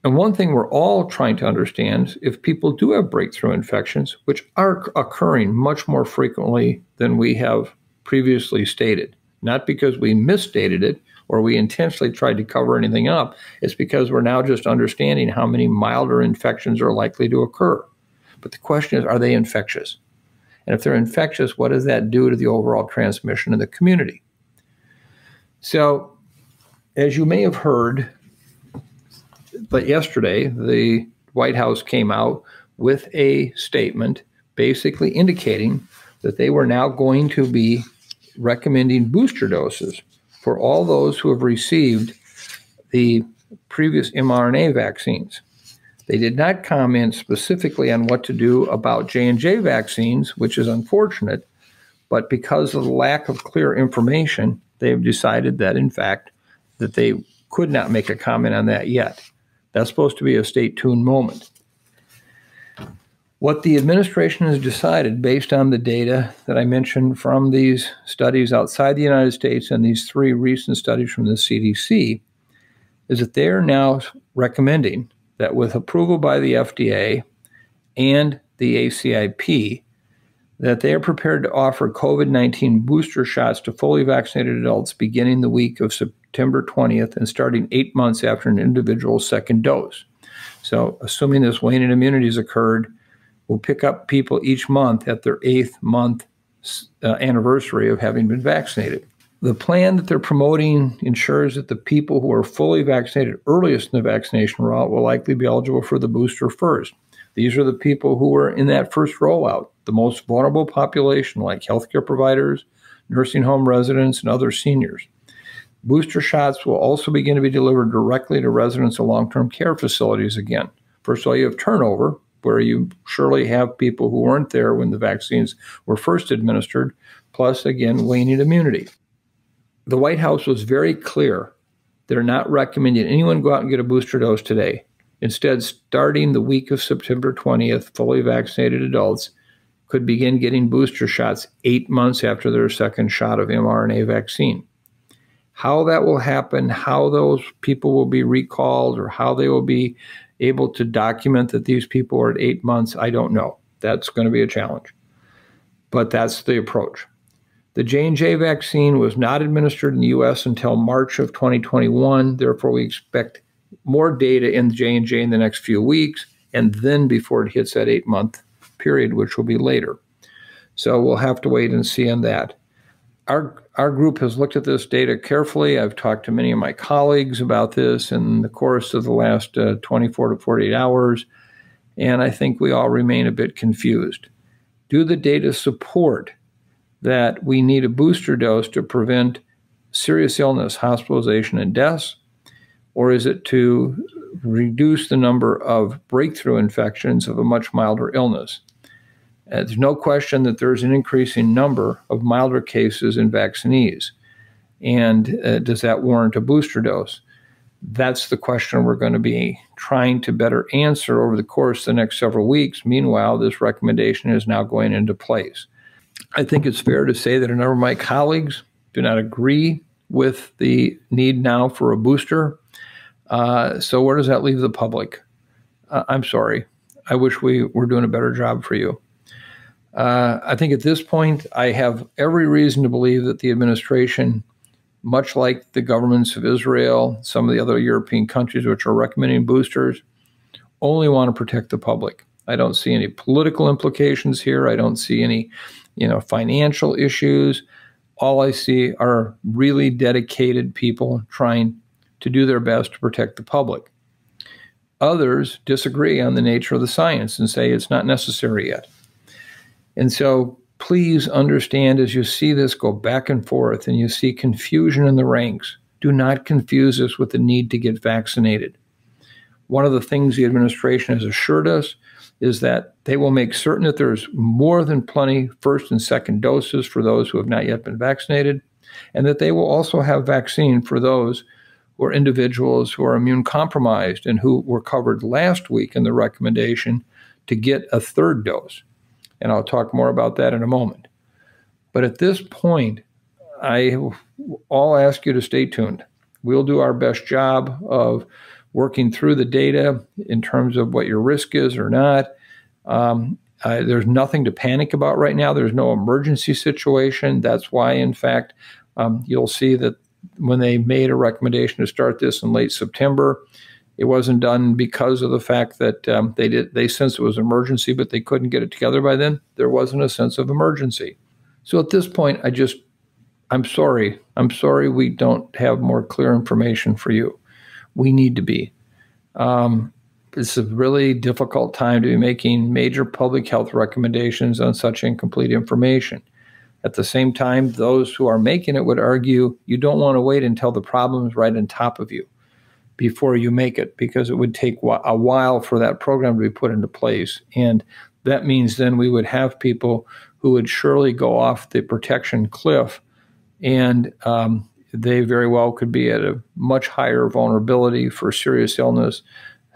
And one thing we're all trying to understand is if people do have breakthrough infections, which are occurring much more frequently than we have previously stated, not because we misstated it or we intentionally tried to cover anything up, it's because we're now just understanding how many milder infections are likely to occur. But the question is, are they infectious? And if they're infectious, what does that do to the overall transmission in the community? So, as you may have heard, but yesterday, the White House came out with a statement basically indicating that they were now going to be recommending booster doses for all those who have received the previous mRNA vaccines. They did not comment specifically on what to do about J&J vaccines, which is unfortunate, but because of the lack of clear information, they've decided that, in fact, that they could not make a comment on that yet. That's supposed to be a stay tuned moment. What the administration has decided, based on the data that I mentioned from these studies outside the United States and these 3 recent studies from the CDC, is that they are now recommending that with approval by the FDA and the ACIP, that they are prepared to offer COVID-19 booster shots to fully vaccinated adults beginning the week of September 20th and starting 8 months after an individual's second dose. So assuming this waning immunity has occurred, we'll pick up people each month at their 8th month anniversary of having been vaccinated. The plan that they're promoting ensures that the people who are fully vaccinated earliest in the vaccination route will likely be eligible for the booster first. These are the people who are in that first rollout, the most vulnerable population like healthcare providers, nursing home residents, and other seniors. Booster shots will also begin to be delivered directly to residents of long-term care facilities again. First of all, you have turnover, where you surely have people who weren't there when the vaccines were first administered, plus, again, waning immunity. The White House was very clear. They're not recommending anyone go out and get a booster dose today. Instead, starting the week of September 20th, fully vaccinated adults could begin getting booster shots 8 months after their second shot of mRNA vaccine. How that will happen, how those people will be recalled, or how they will be able to document that these people are at 8 months, I don't know. That's going to be a challenge. But that's the approach. The J&J vaccine was not administered in the U.S. until March of 2021. Therefore, we expect more data in J&J in the next few weeks, and then before it hits that 8-month period, which will be later. So we'll have to wait and see on that. Our group has looked at this data carefully. I've talked to many of my colleagues about this in the course of the last 24 to 48 hours, and I think we all remain a bit confused. Do the data support that we need a booster dose to prevent serious illness, hospitalization, and deaths? Or is it to reduce the number of breakthrough infections of a much milder illness? There's no question that there's an increasing number of milder cases in vaccinees. And does that warrant a booster dose? That's the question we're going to be trying to better answer over the course of the next several weeks. Meanwhile, this recommendation is now going into place. I think it's fair to say that a number of my colleagues do not agree with the need now for a booster. So where does that leave the public? I'm sorry. I wish we were doing a better job for you. I think at this point, I have every reason to believe that the administration, much like the governments of Israel, some of the other European countries which are recommending boosters, only want to protect the public. I don't see any political implications here. I don't see any, financial issues. All I see are really dedicated people trying to do their best to protect the public. Others disagree on the nature of the science and say it's not necessary yet. And so please understand, as you see this go back and forth and you see confusion in the ranks, do not confuse us with the need to get vaccinated. One of the things the administration has assured us is that they will make certain that there's more than plenty first and second doses for those who have not yet been vaccinated, and that they will also have vaccine for those who are individuals who are immune compromised and who were covered last week in the recommendation to get a third dose. And I'll talk more about that in a moment. But at this point, I'll ask you to stay tuned. We'll do our best job of working through the data in terms of what your risk is or not. There's nothing to panic about right now. There's no emergency situation. That's why, in fact, you'll see that when they made a recommendation to start this in late September, it wasn't done because of the fact that they sensed it was an emergency, but they couldn't get it together by then. There wasn't a sense of emergency. So at this point, I'm sorry. I'm sorry we don't have more clear information for you. We need to be. It's a really difficult time to be making major public health recommendations on such incomplete information. At the same time, those who are making it would argue you don't want to wait until the problem is right on top of you. before you make it, because it would take a while for that program to be put into place. And that means then we would have people who would surely go off the protection cliff, and they very well could be at a much higher vulnerability for serious illness,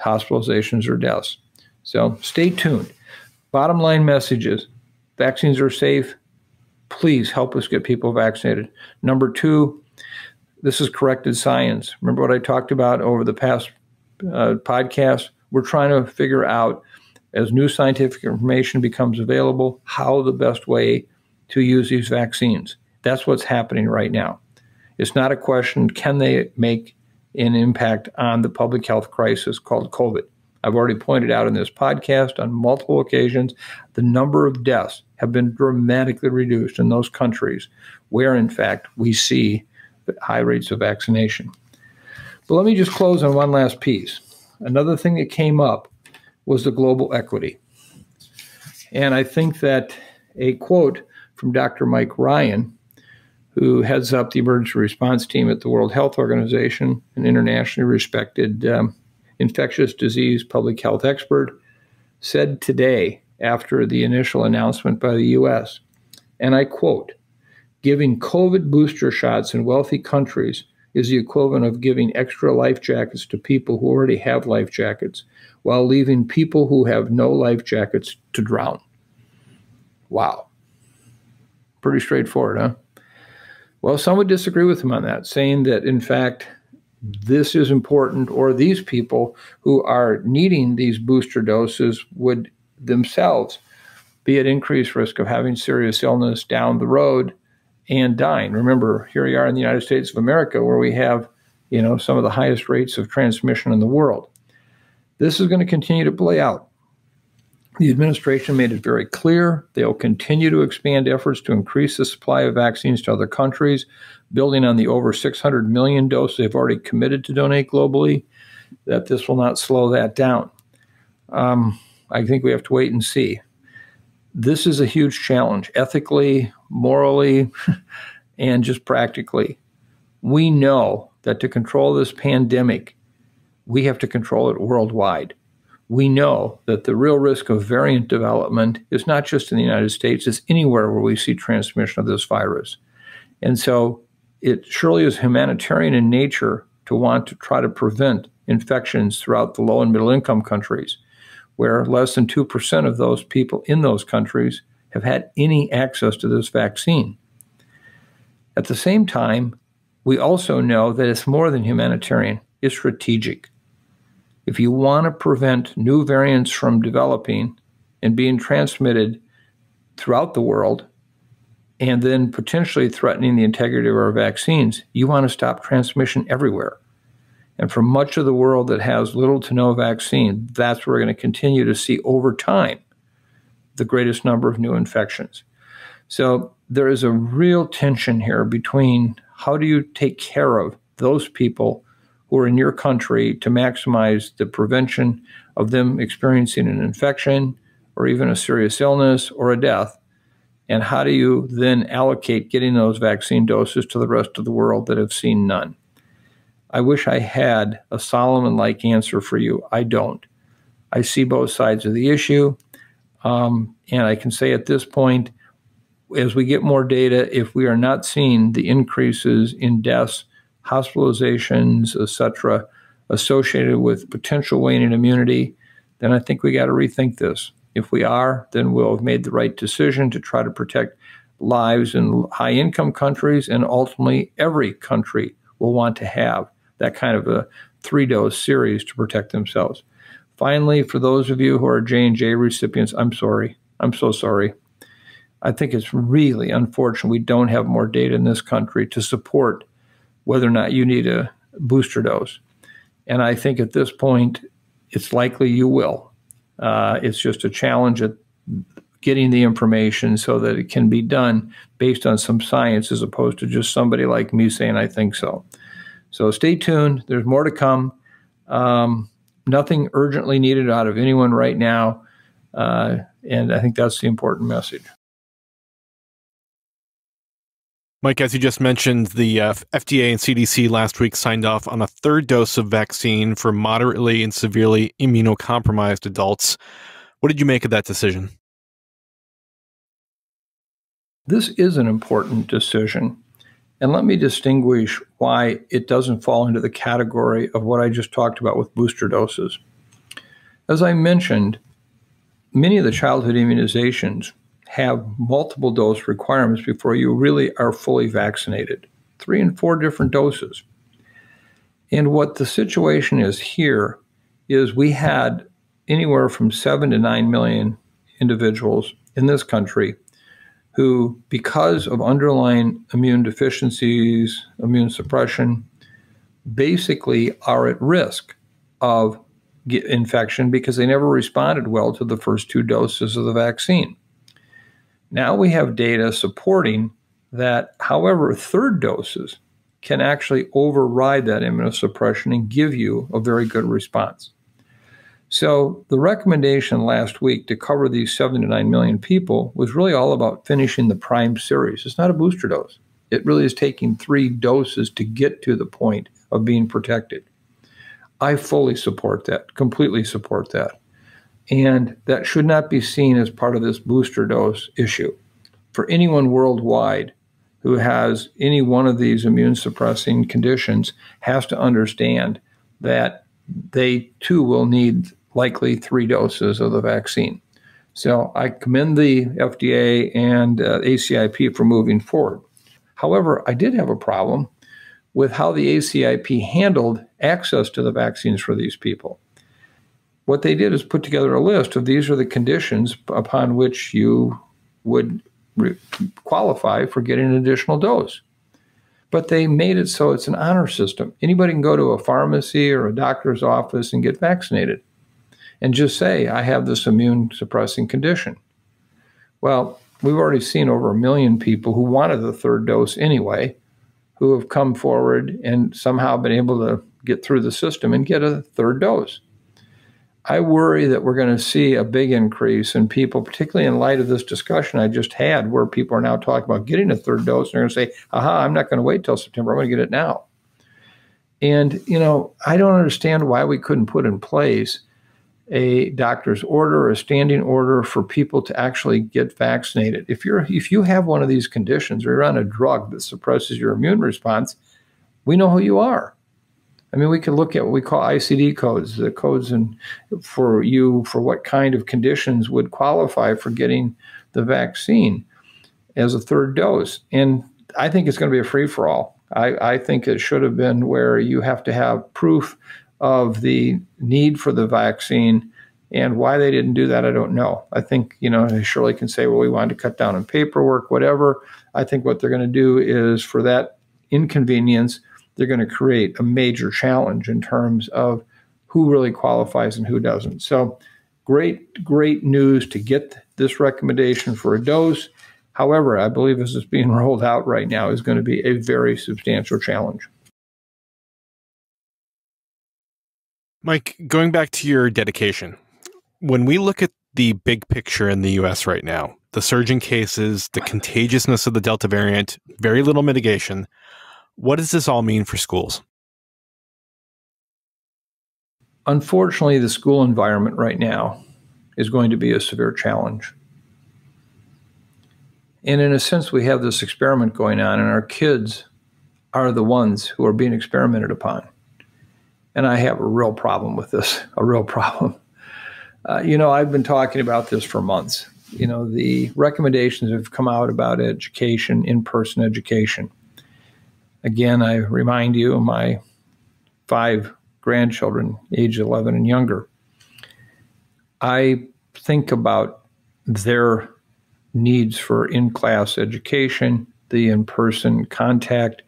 hospitalizations, or deaths. So stay tuned. Bottom line message is vaccines are safe. Please help us get people vaccinated. Number two, this is corrected science. Remember what I talked about over the past podcast? We're trying to figure out, as new scientific information becomes available, how the best way to use these vaccines. That's what's happening right now. It's not a question, can they make an impact on the public health crisis called COVID? I've already pointed out in this podcast on multiple occasions, the number of deaths have been dramatically reduced in those countries where, in fact, we see high rates of vaccination. But let me just close on one last piece. Another thing that came up was the global equity. And I think that a quote from Dr. Mike Ryan, who heads up the emergency response team at the World Health Organization, an internationally respected infectious disease public health expert, said today after the initial announcement by the U.S., and I quote, "Giving COVID booster shots in wealthy countries is the equivalent of giving extra life jackets to people who already have life jackets, while leaving people who have no life jackets to drown." Wow. Pretty straightforward, huh? Well, some would disagree with him on that, saying that, in fact, this is important, or these people who are needing these booster doses would themselves be at increased risk of having serious illness down the road and dying. Remember, here we are in the United States of America, where we have, some of the highest rates of transmission in the world. This is going to continue to play out. The administration made it very clear they'll continue to expand efforts to increase the supply of vaccines to other countries, building on the over 600 million doses they've already committed to donate globally, that this will not slow that down. I think we have to wait and see. This is a huge challenge, ethically, morally, and just practically. We know that to control this pandemic, we have to control it worldwide. We know that the real risk of variant development is not just in the United States, it's anywhere where we see transmission of this virus. And so it surely is humanitarian in nature to want to try to prevent infections throughout the low and middle income countries, where less than 2% of those people in those countries have had any access to this vaccine. At the same time, we also know that it's more than humanitarian, it's strategic. If you want to prevent new variants from developing and being transmitted throughout the world, and then potentially threatening the integrity of our vaccines, you want to stop transmission everywhere. And for much of the world that has little to no vaccine, that's where we're going to continue to see over time the greatest number of new infections. So there is a real tension here between how do you take care of those people who are in your country to maximize the prevention of them experiencing an infection or even a serious illness or a death, and how do you then allocate getting those vaccine doses to the rest of the world that have seen none? I wish I had a Solomon-like answer for you. I don't. I see both sides of the issue, and I can say at this point, as we get more data, if we are not seeing the increases in deaths, hospitalizations, etc., associated with potential waning immunity, then I think we got to rethink this. If we are, then we'll have made the right decision to try to protect lives in high-income countries, and ultimately every country will want to have that kind of a 3-dose series to protect themselves. Finally, for those of you who are J&J recipients, I'm sorry. I'm so sorry. I think it's really unfortunate we don't have more data in this country to support whether or not you need a booster dose. And I think at this point, it's likely you will. It's just a challenge at getting the information so that it can be done based on some science as opposed to just somebody like me saying, I think so. So stay tuned. There's more to come. Nothing urgently needed out of anyone right now. And I think that's the important message. Mike, as you just mentioned, the FDA and CDC last week signed off on a third dose of vaccine for moderately and severely immunocompromised adults. What did you make of that decision? This is an important decision. And let me distinguish why it doesn't fall into the category of what I just talked about with booster doses. As I mentioned, many of the childhood immunizations have multiple dose requirements before you really are fully vaccinated, 3 and 4 different doses. And what the situation is here is we had anywhere from 7 to 9 million individuals in this country who, because of underlying immune deficiencies, immune suppression, basically are at risk of infection because they never responded well to the first 2 doses of the vaccine. Now we have data supporting that, however, third doses can actually override that immunosuppression and give you a very good response. So the recommendation last week to cover these 7 to 9 million people was really all about finishing the prime series. It's not a booster dose. It really is taking 3 doses to get to the point of being protected. I fully support that, completely support that. And that should not be seen as part of this booster dose issue. For anyone worldwide who has any one of these immune suppressing conditions has to understand that they too will need likely 3 doses of the vaccine. So I commend the FDA and ACIP for moving forward. However, I did have a problem with how the ACIP handled access to the vaccines for these people. What they did is put together a list of these are the conditions upon which you would qualify for getting an additional dose. But they made it so it's an honor system. Anybody can go to a pharmacy or a doctor's office and get vaccinated and just say, I have this immune suppressing condition. Well, we've already seen over 1 million people who wanted the third dose anyway, who have come forward and somehow been able to get through the system and get a third dose. I worry that we're going to see a big increase in people, particularly in light of this discussion I just had, where people are now talking about getting a third dose. And they're going to say, aha, I'm not going to wait till September. I'm going to get it now. And, I don't understand why we couldn't put in place a doctor's order, a standing order for people to actually get vaccinated. If you have one of these conditions or you're on a drug that suppresses your immune response, we know who you are. I mean, we could look at what we call ICD codes, the codes for what kind of conditions would qualify for getting the vaccine as a third dose. And I think it's going to be a free-for-all. I think it should have been where you have to have proof of the need for the vaccine, and why they didn't do that, I don't know. I think, they surely can say, well, we wanted to cut down on paperwork, whatever. I think what they're going to do is, for that inconvenience, they're going to create a major challenge in terms of who really qualifies and who doesn't. So great news to get this recommendation for a dose. However, I believe as it's being rolled out right now is going to be a very substantial challenge. Mike, going back to your dedication, when we look at the big picture in the U.S. right now, the surging cases, the contagiousness of the Delta variant, very little mitigation, what does this all mean for schools? Unfortunately, the school environment right now is going to be a severe challenge. And in a sense, we have this experiment going on, and our kids are the ones who are being experimented upon. And I have a real problem with this, a real problem. I've been talking about this for months. The recommendations have come out about education, in-person education. Again, I remind you of my 5 grandchildren, age 11 and younger. I think about their needs for in-class education, the in-person contact,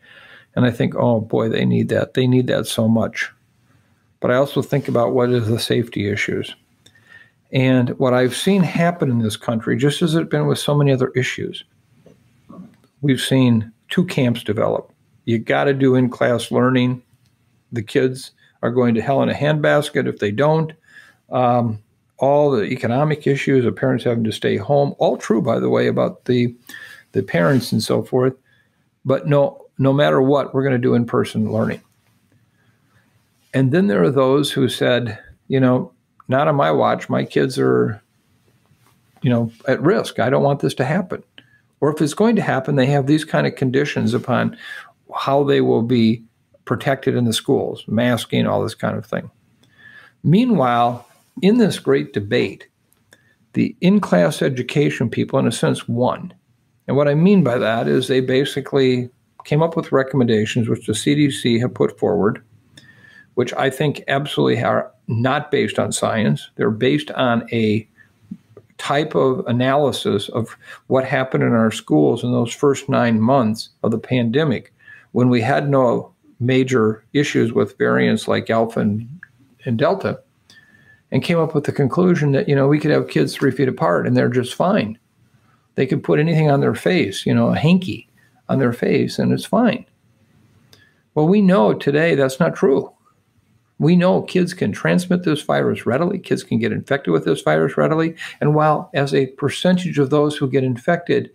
and I think, oh boy, they need that. They need that so much. But I also think about what is the safety issues. And what I've seen happen in this country, just as it's been with so many other issues, we've seen 2 camps develop. You got to do in-class learning. The kids are going to hell in a handbasket if they don't. All the economic issues of parents having to stay home, all true, by the way, about the parents and so forth. But no matter what, we're going to do in-person learning. And then there are those who said, not on my watch. My kids are, at risk. I don't want this to happen. Or if it's going to happen, they have these kind of conditions upon how they will be protected in the schools, masking, all this kind of thing. Meanwhile, in this great debate, the in-class education people, in a sense, won. And what I mean by that is they basically came up with recommendations which the CDC have put forward, which I think absolutely are not based on science. They're based on a type of analysis of what happened in our schools in those first 9 months of the pandemic, when we had no major issues with variants like Alpha and Delta, and came up with the conclusion that, we could have kids 3 feet apart and they're just fine. They could put anything on their face, a hanky on their face, and it's fine. Well, we know today that's not true. We know kids can transmit this virus readily. Kids can get infected with this virus readily. And while as a percentage of those who get infected,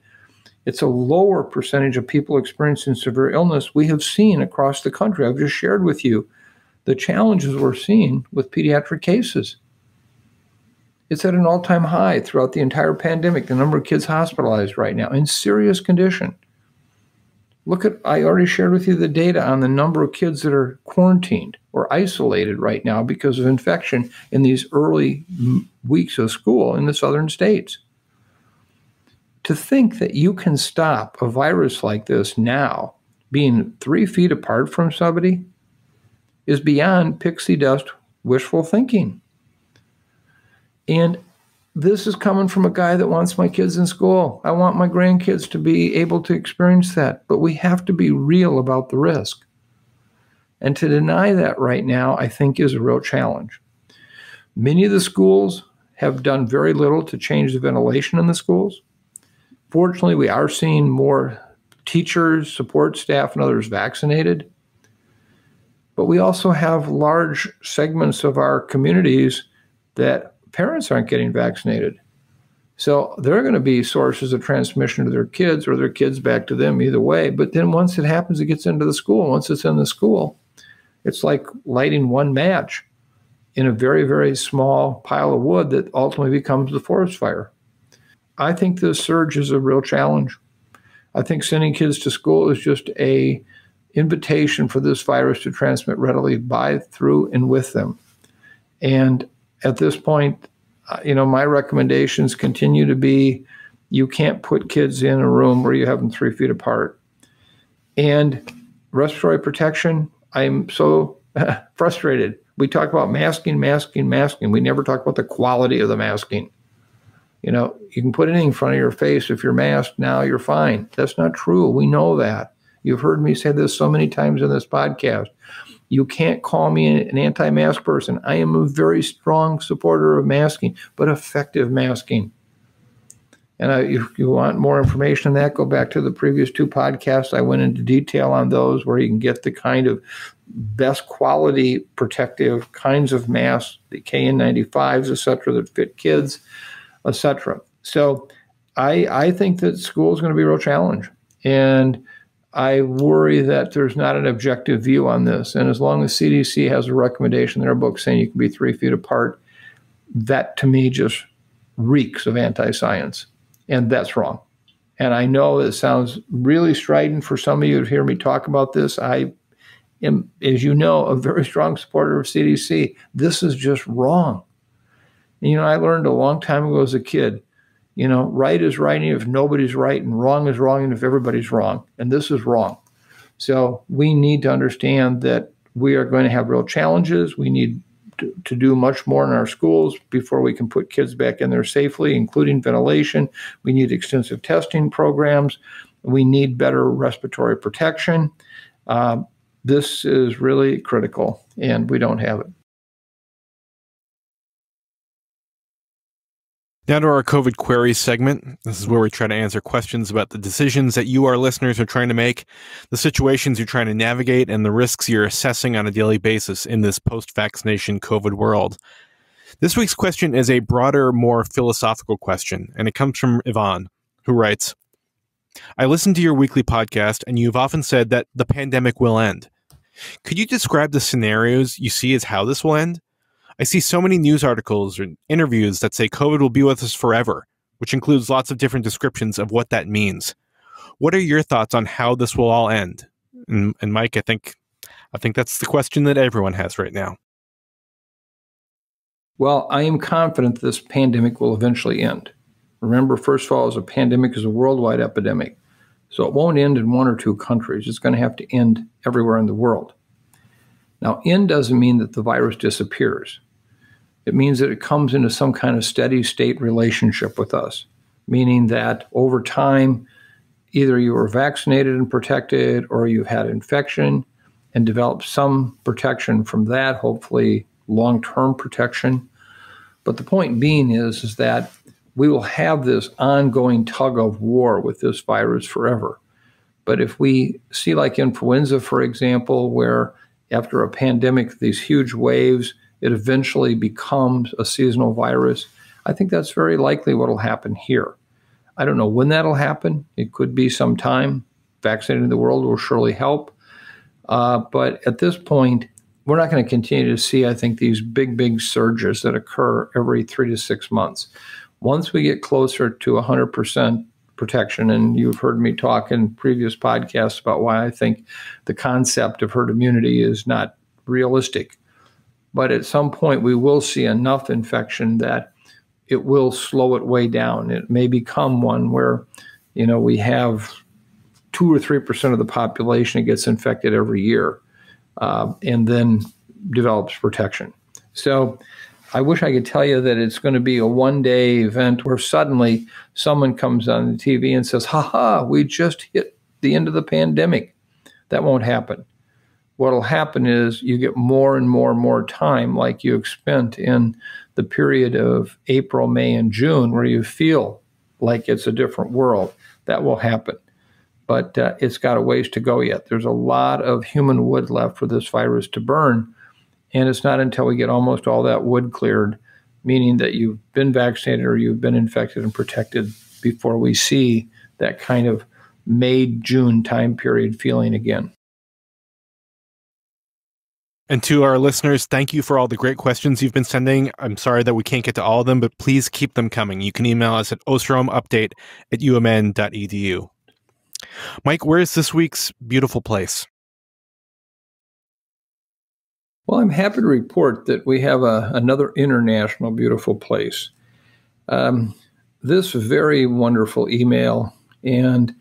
it's a lower percentage of people experiencing severe illness, we have seen across the country. I've just shared with you the challenges we're seeing with pediatric cases. It's at an all-time high throughout the entire pandemic, the number of kids hospitalized right now in serious condition. I already shared with you the data on the number of kids that are quarantined or isolated right now because of infection in these early weeks of school in the southern states. To think that you can stop a virus like this now, being 3 feet apart from somebody, is beyond pixie dust wishful thinking. And this is coming from a guy that wants my kids in school. I want my grandkids to be able to experience that, but we have to be real about the risk. And to deny that right now, I think, is a real challenge. Many of the schools have done very little to change the ventilation in the schools. Fortunately, we are seeing more teachers, support staff, and others vaccinated. But we also have large segments of our communities that parents aren't getting vaccinated. So they're going to be sources of transmission to their kids or their kids back to them either way. But then once it happens, it gets into the school. Once it's in the school, it's like lighting one match in a very, very small pile of wood that ultimately becomes the forest fire. I think this surge is a real challenge. I think sending kids to school is just an invitation for this virus to transmit readily by, through, and with them. And at this point, my recommendations continue to be, you can't put kids in a room where you have them 3 feet apart. And respiratory protection, I'm so frustrated. We talk about masking. We never talk about the quality of the masking. You can put anything in front of your face. If you're masked now, you're fine. That's not true. We know that. You've heard me say this so many times in this podcast. You can't call me an anti-mask person. I am a very strong supporter of masking, but effective masking. And if you want more information on that, go back to the previous 2 podcasts. I went into detail on those where you can get the kind of best quality protective kinds of masks, the KN95s, et cetera, that fit kids, et cetera. So I think that school is going to be a real challenge. And I worry that there's not an objective view on this. And as long as CDC has a recommendation in their book saying you can be 3 feet apart, that to me just reeks of anti-science. And that's wrong. And I know it sounds really strident for some of you to hear me talk about this. I am, as you know, a very strong supporter of CDC. This is just wrong. And, I learned a long time ago as a kid, right is right if nobody's right, and wrong is wrong if everybody's wrong. And this is wrong. So we need to understand that we are going to have real challenges. We need to do much more in our schools before we can put kids back in there safely, including ventilation. We need extensive testing programs. We need better respiratory protection. This is really critical, and we don't have it. Now to our COVID queries segment. This is where we try to answer questions about the decisions that you, our listeners, are trying to make, the situations you're trying to navigate, and the risks you're assessing on a daily basis in this post-vaccination COVID world. This week's question is a broader, more philosophical question, and it comes from Yvonne, who writes, I listened to your weekly podcast, and you've often said that the pandemic will end. Could you describe the scenarios you see as how this will end? I see so many news articles and interviews that say COVID will be with us forever, which includes lots of different descriptions of what that means. What are your thoughts on how this will all end? And Mike, I think that's the question that everyone has right now. Well, I am confident this pandemic will eventually end. Remember, first of all, a pandemic is a worldwide epidemic. So it won't end in one or two countries. It's going to have to end everywhere in the world. Now, end doesn't mean that the virus disappears. It means that it comes into some kind of steady state relationship with us, meaning that over time, either you were vaccinated and protected, or you've had infection and developed some protection from that, hopefully long-term protection. But the point being is that we will have this ongoing tug of war with this virus forever. But if we see, like influenza, for example, where after a pandemic, these huge waves, it eventually becomes a seasonal virus, I think that's very likely what will happen here. I don't know when that'll happen. It could be some time. Vaccinating the world will surely help. But at this point, we're not going to continue to see, I think, these big surges that occur every 3 to 6 months. Once we get closer to 100% protection, and you've heard me talk in previous podcasts about why I think the concept of herd immunity is not realistic. But at some point, we will see enough infection that it will slow it way down. It may become one where, we have 2 or 3% of the population that gets infected every year, and then develops protection. So I wish I could tell you that it's going to be a one-day event where suddenly someone comes on the TV and says, we just hit the end of the pandemic. That won't happen. What will happen is you get more and more time like you've spent in the period of April, May, and June, where you feel like it's a different world. That will happen. But it's got a ways to go yet. There's a lot of human wood left for this virus to burn. And it's not until we get almost all that wood cleared, meaning that you've been vaccinated or you've been infected and protected, before we see that kind of May, June time period feeling again. And to our listeners, thank you for all the great questions you've been sending. I'm sorry that we can't get to all of them, but please keep them coming. You can email us at osterholmupdate@umn.edu. Mike, where is this week's beautiful place? Well, I'm happy to report that we have another international beautiful place. This very wonderful email and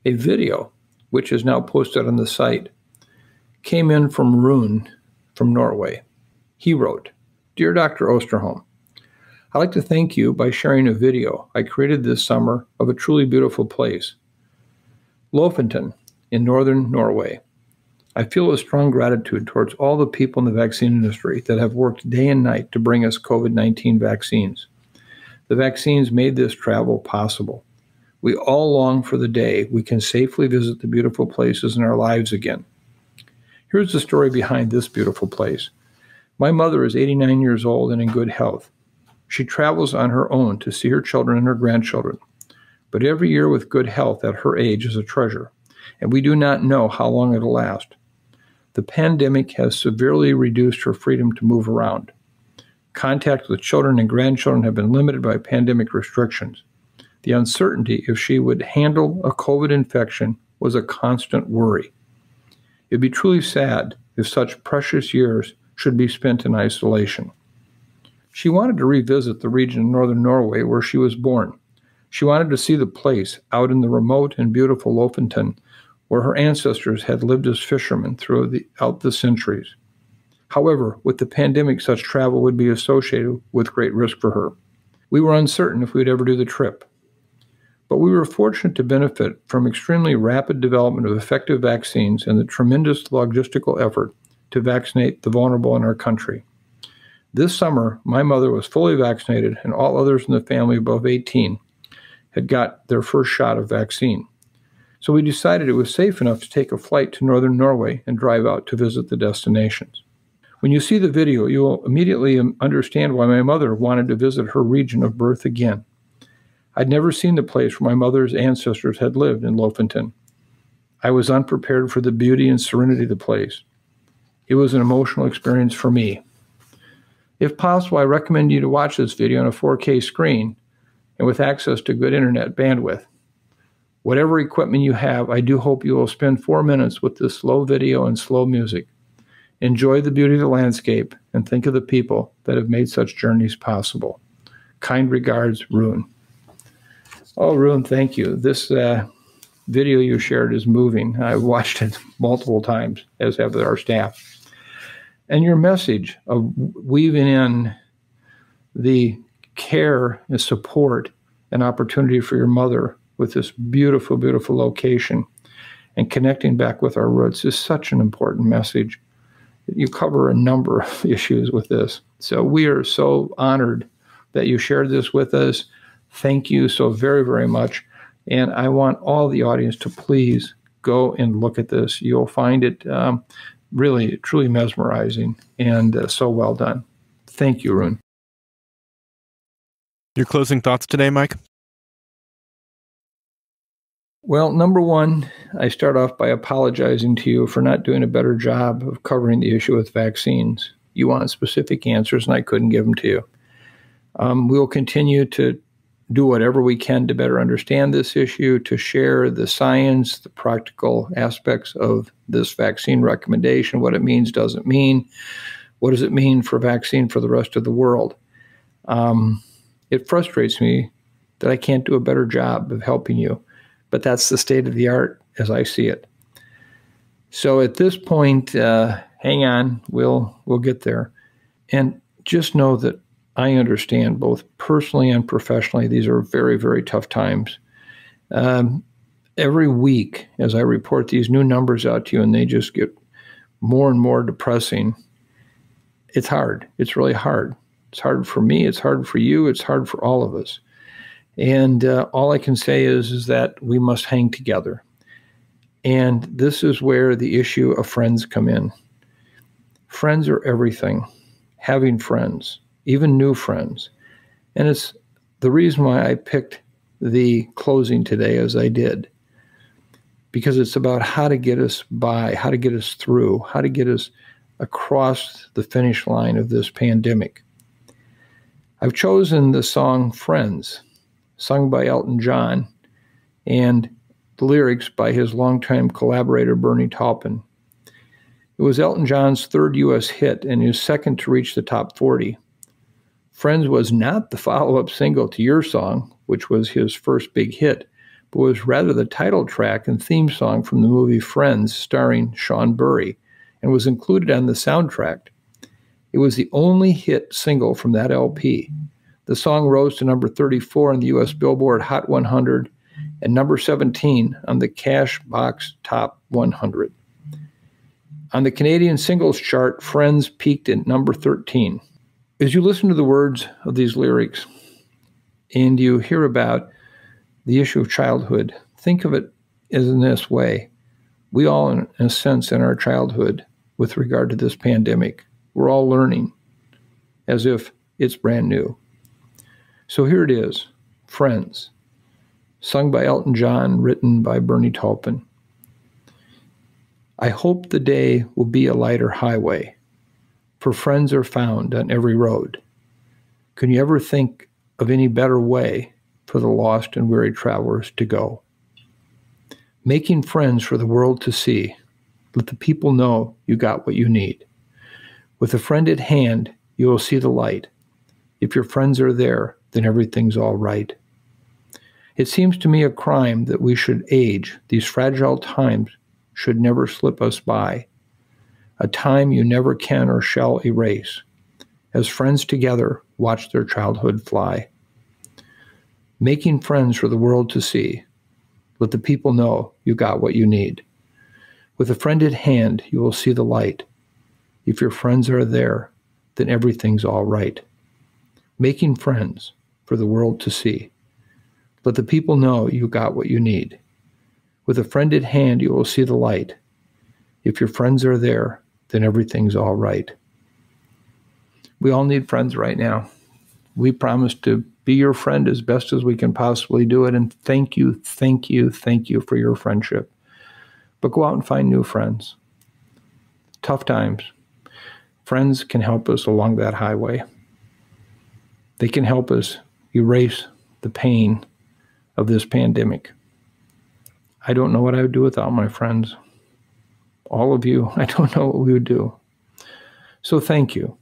a video, which is now posted on the site, came in from Rune from Norway. He wrote, "Dear Dr. Osterholm, I'd like to thank you by sharing a video I created this summer of a truly beautiful place, Lofoten in northern Norway. I feel a strong gratitude towards all the people in the vaccine industry that have worked day and night to bring us COVID-19 vaccines. The vaccines made this travel possible. We all long for the day we can safely visit the beautiful places in our lives again. Here's the story behind this beautiful place. My mother is 89 years old and in good health. She travels on her own to see her children and her grandchildren. But every year with good health at her age is a treasure, and we do not know how long it'll last. The pandemic has severely reduced her freedom to move around. Contact with children and grandchildren have been limited by pandemic restrictions. The uncertainty if she would handle a COVID infection was a constant worry. It'd be truly sad if such precious years should be spent in isolation. She wanted to revisit the region in northern Norway where she was born. She wanted to see the place out in the remote and beautiful Lofoten, where her ancestors had lived as fishermen throughout the centuries. However, with the pandemic, such travel would be associated with great risk for her. We were uncertain if we'd ever do the trip. But we were fortunate to benefit from extremely rapid development of effective vaccines and the tremendous logistical effort to vaccinate the vulnerable in our country. This summer, my mother was fully vaccinated, and all others in the family above 18 had got their first shot of vaccine. So we decided it was safe enough to take a flight to northern Norway and drive out to visit the destinations. When you see the video, you will immediately understand why my mother wanted to visit her region of birth again. I'd never seen the place where my mother's ancestors had lived in Lofoten. I was unprepared for the beauty and serenity of the place. It was an emotional experience for me. If possible, I recommend you to watch this video on a 4K screen and with access to good internet bandwidth. Whatever equipment you have, I do hope you will spend 4 minutes with this slow video and slow music. Enjoy the beauty of the landscape and think of the people that have made such journeys possible. Kind regards, Rune. Oh, Rune, thank you. This video you shared is moving. I've watched it multiple times, as have our staff. And your message of weaving in the care and support and opportunity for your mother with this beautiful, beautiful location and connecting back with our roots is such an important message. You cover a number of issues with this. So we are so honored that you shared this with us. Thank you so very, very much. And I want all the audience to please go and look at this. You'll find it really, truly mesmerizing and so well done. Thank you, Rune. Your closing thoughts today, Mike? Well, number one, I start off by apologizing to you for not doing a better job of covering the issue with vaccines. You want specific answers, and I couldn't give them to you. We will continue to do whatever we can to better understand this issue, to share the science, the practical aspects of this vaccine recommendation, what it means, doesn't mean, what does it mean for vaccine for the rest of the world. It frustrates me that I can't do a better job of helping you, but that's the state of the art as I see it. So at this point, hang on, we'll get there. And just know that I understand both personally and professionally, these are very, very tough times. Every week, as I report these new numbers out to you and they just get more and more depressing, it's hard. It's really hard. It's hard for me. It's hard for you. It's hard for all of us. And all I can say is that we must hang together. And this is where the issue of friends come in. Friends are everything. Having friends, even new friends. And it's the reason why I picked the closing today as I did. Because it's about how to get us by, how to get us through, how to get us across the finish line of this pandemic. I've chosen the song Friends, sung by Elton John, and the lyrics by his longtime collaborator, Bernie Taupin. It was Elton John's third U.S. hit and his second to reach the top 40. Friends was not the follow-up single to Your Song, which was his first big hit, but was rather the title track and theme song from the movie Friends starring Sean Burry, and was included on the soundtrack. It was the only hit single from that LP. The song rose to number 34 on the U.S. Billboard Hot 100 and number 17 on the Cashbox Top 100. On the Canadian singles chart, Friends peaked at number 13. As you listen to the words of these lyrics and you hear about the issue of childhood, think of it as in this way. We all, in a sense, in our childhood, with regard to this pandemic, we're all learning as if it's brand new. So here it is, Friends, sung by Elton John, written by Bernie Taupin. I hope the day will be a lighter highway, for friends are found on every road. Can you ever think of any better way for the lost and weary travelers to go? Making friends for the world to see. Let the people know you got what you need. With a friend at hand, you will see the light. If your friends are there, then everything's all right. It seems to me a crime that we should age. These fragile times should never slip us by. A time you never can or shall erase. As friends together, watch their childhood fly. Making friends for the world to see. Let the people know you got what you need. With a friend at hand, you will see the light. If your friends are there, then everything's all right. Making friends for the world to see. Let the people know you got what you need. With a friend at hand, you will see the light. If your friends are there, then everything's all right. We all need friends right now. We promise to be your friend as best as we can possibly do it. And thank you for your friendship. But go out and find new friends. Tough times. Friends can help us along that highway. They can help us erase the pain of this pandemic. I don't know what I would do without my friends. All of you, I don't know what we would do. So thank you.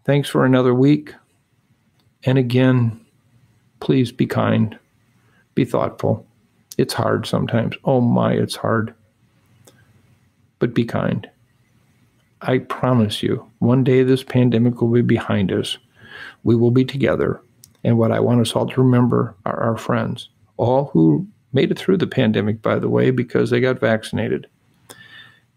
Thanks for another week. And again, please be kind. Be thoughtful. It's hard sometimes. Oh my, it's hard. But be kind. I promise you, one day this pandemic will be behind us. We will be together. And what I want us all to remember are our friends, all who made it through the pandemic, by the way, because they got vaccinated.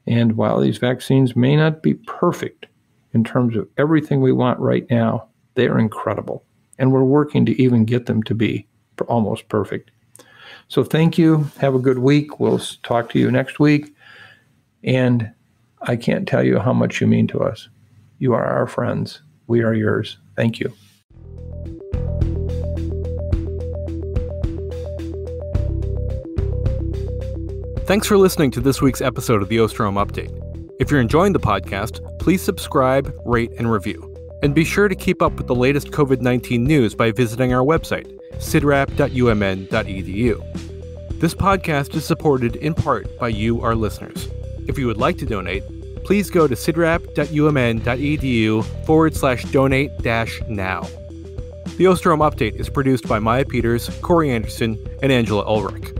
And while these vaccines may not be perfect in terms of everything we want right now, they are incredible. And we're working to even get them to be almost perfect. So thank you. Have a good week. We'll talk to you next week. And I can't tell you how much you mean to us. You are our friends. We are yours. Thank you. Thanks for listening to this week's episode of the Osterholm Update. If you're enjoying the podcast, please subscribe, rate, and review. And be sure to keep up with the latest COVID-19 news by visiting our website, cidrap.umn.edu. This podcast is supported in part by you, our listeners. If you would like to donate, please go to cidrap.umn.edu/donate-now. The Osterholm Update is produced by Maya Peters, Corey Anderson, and Angela Ulrich.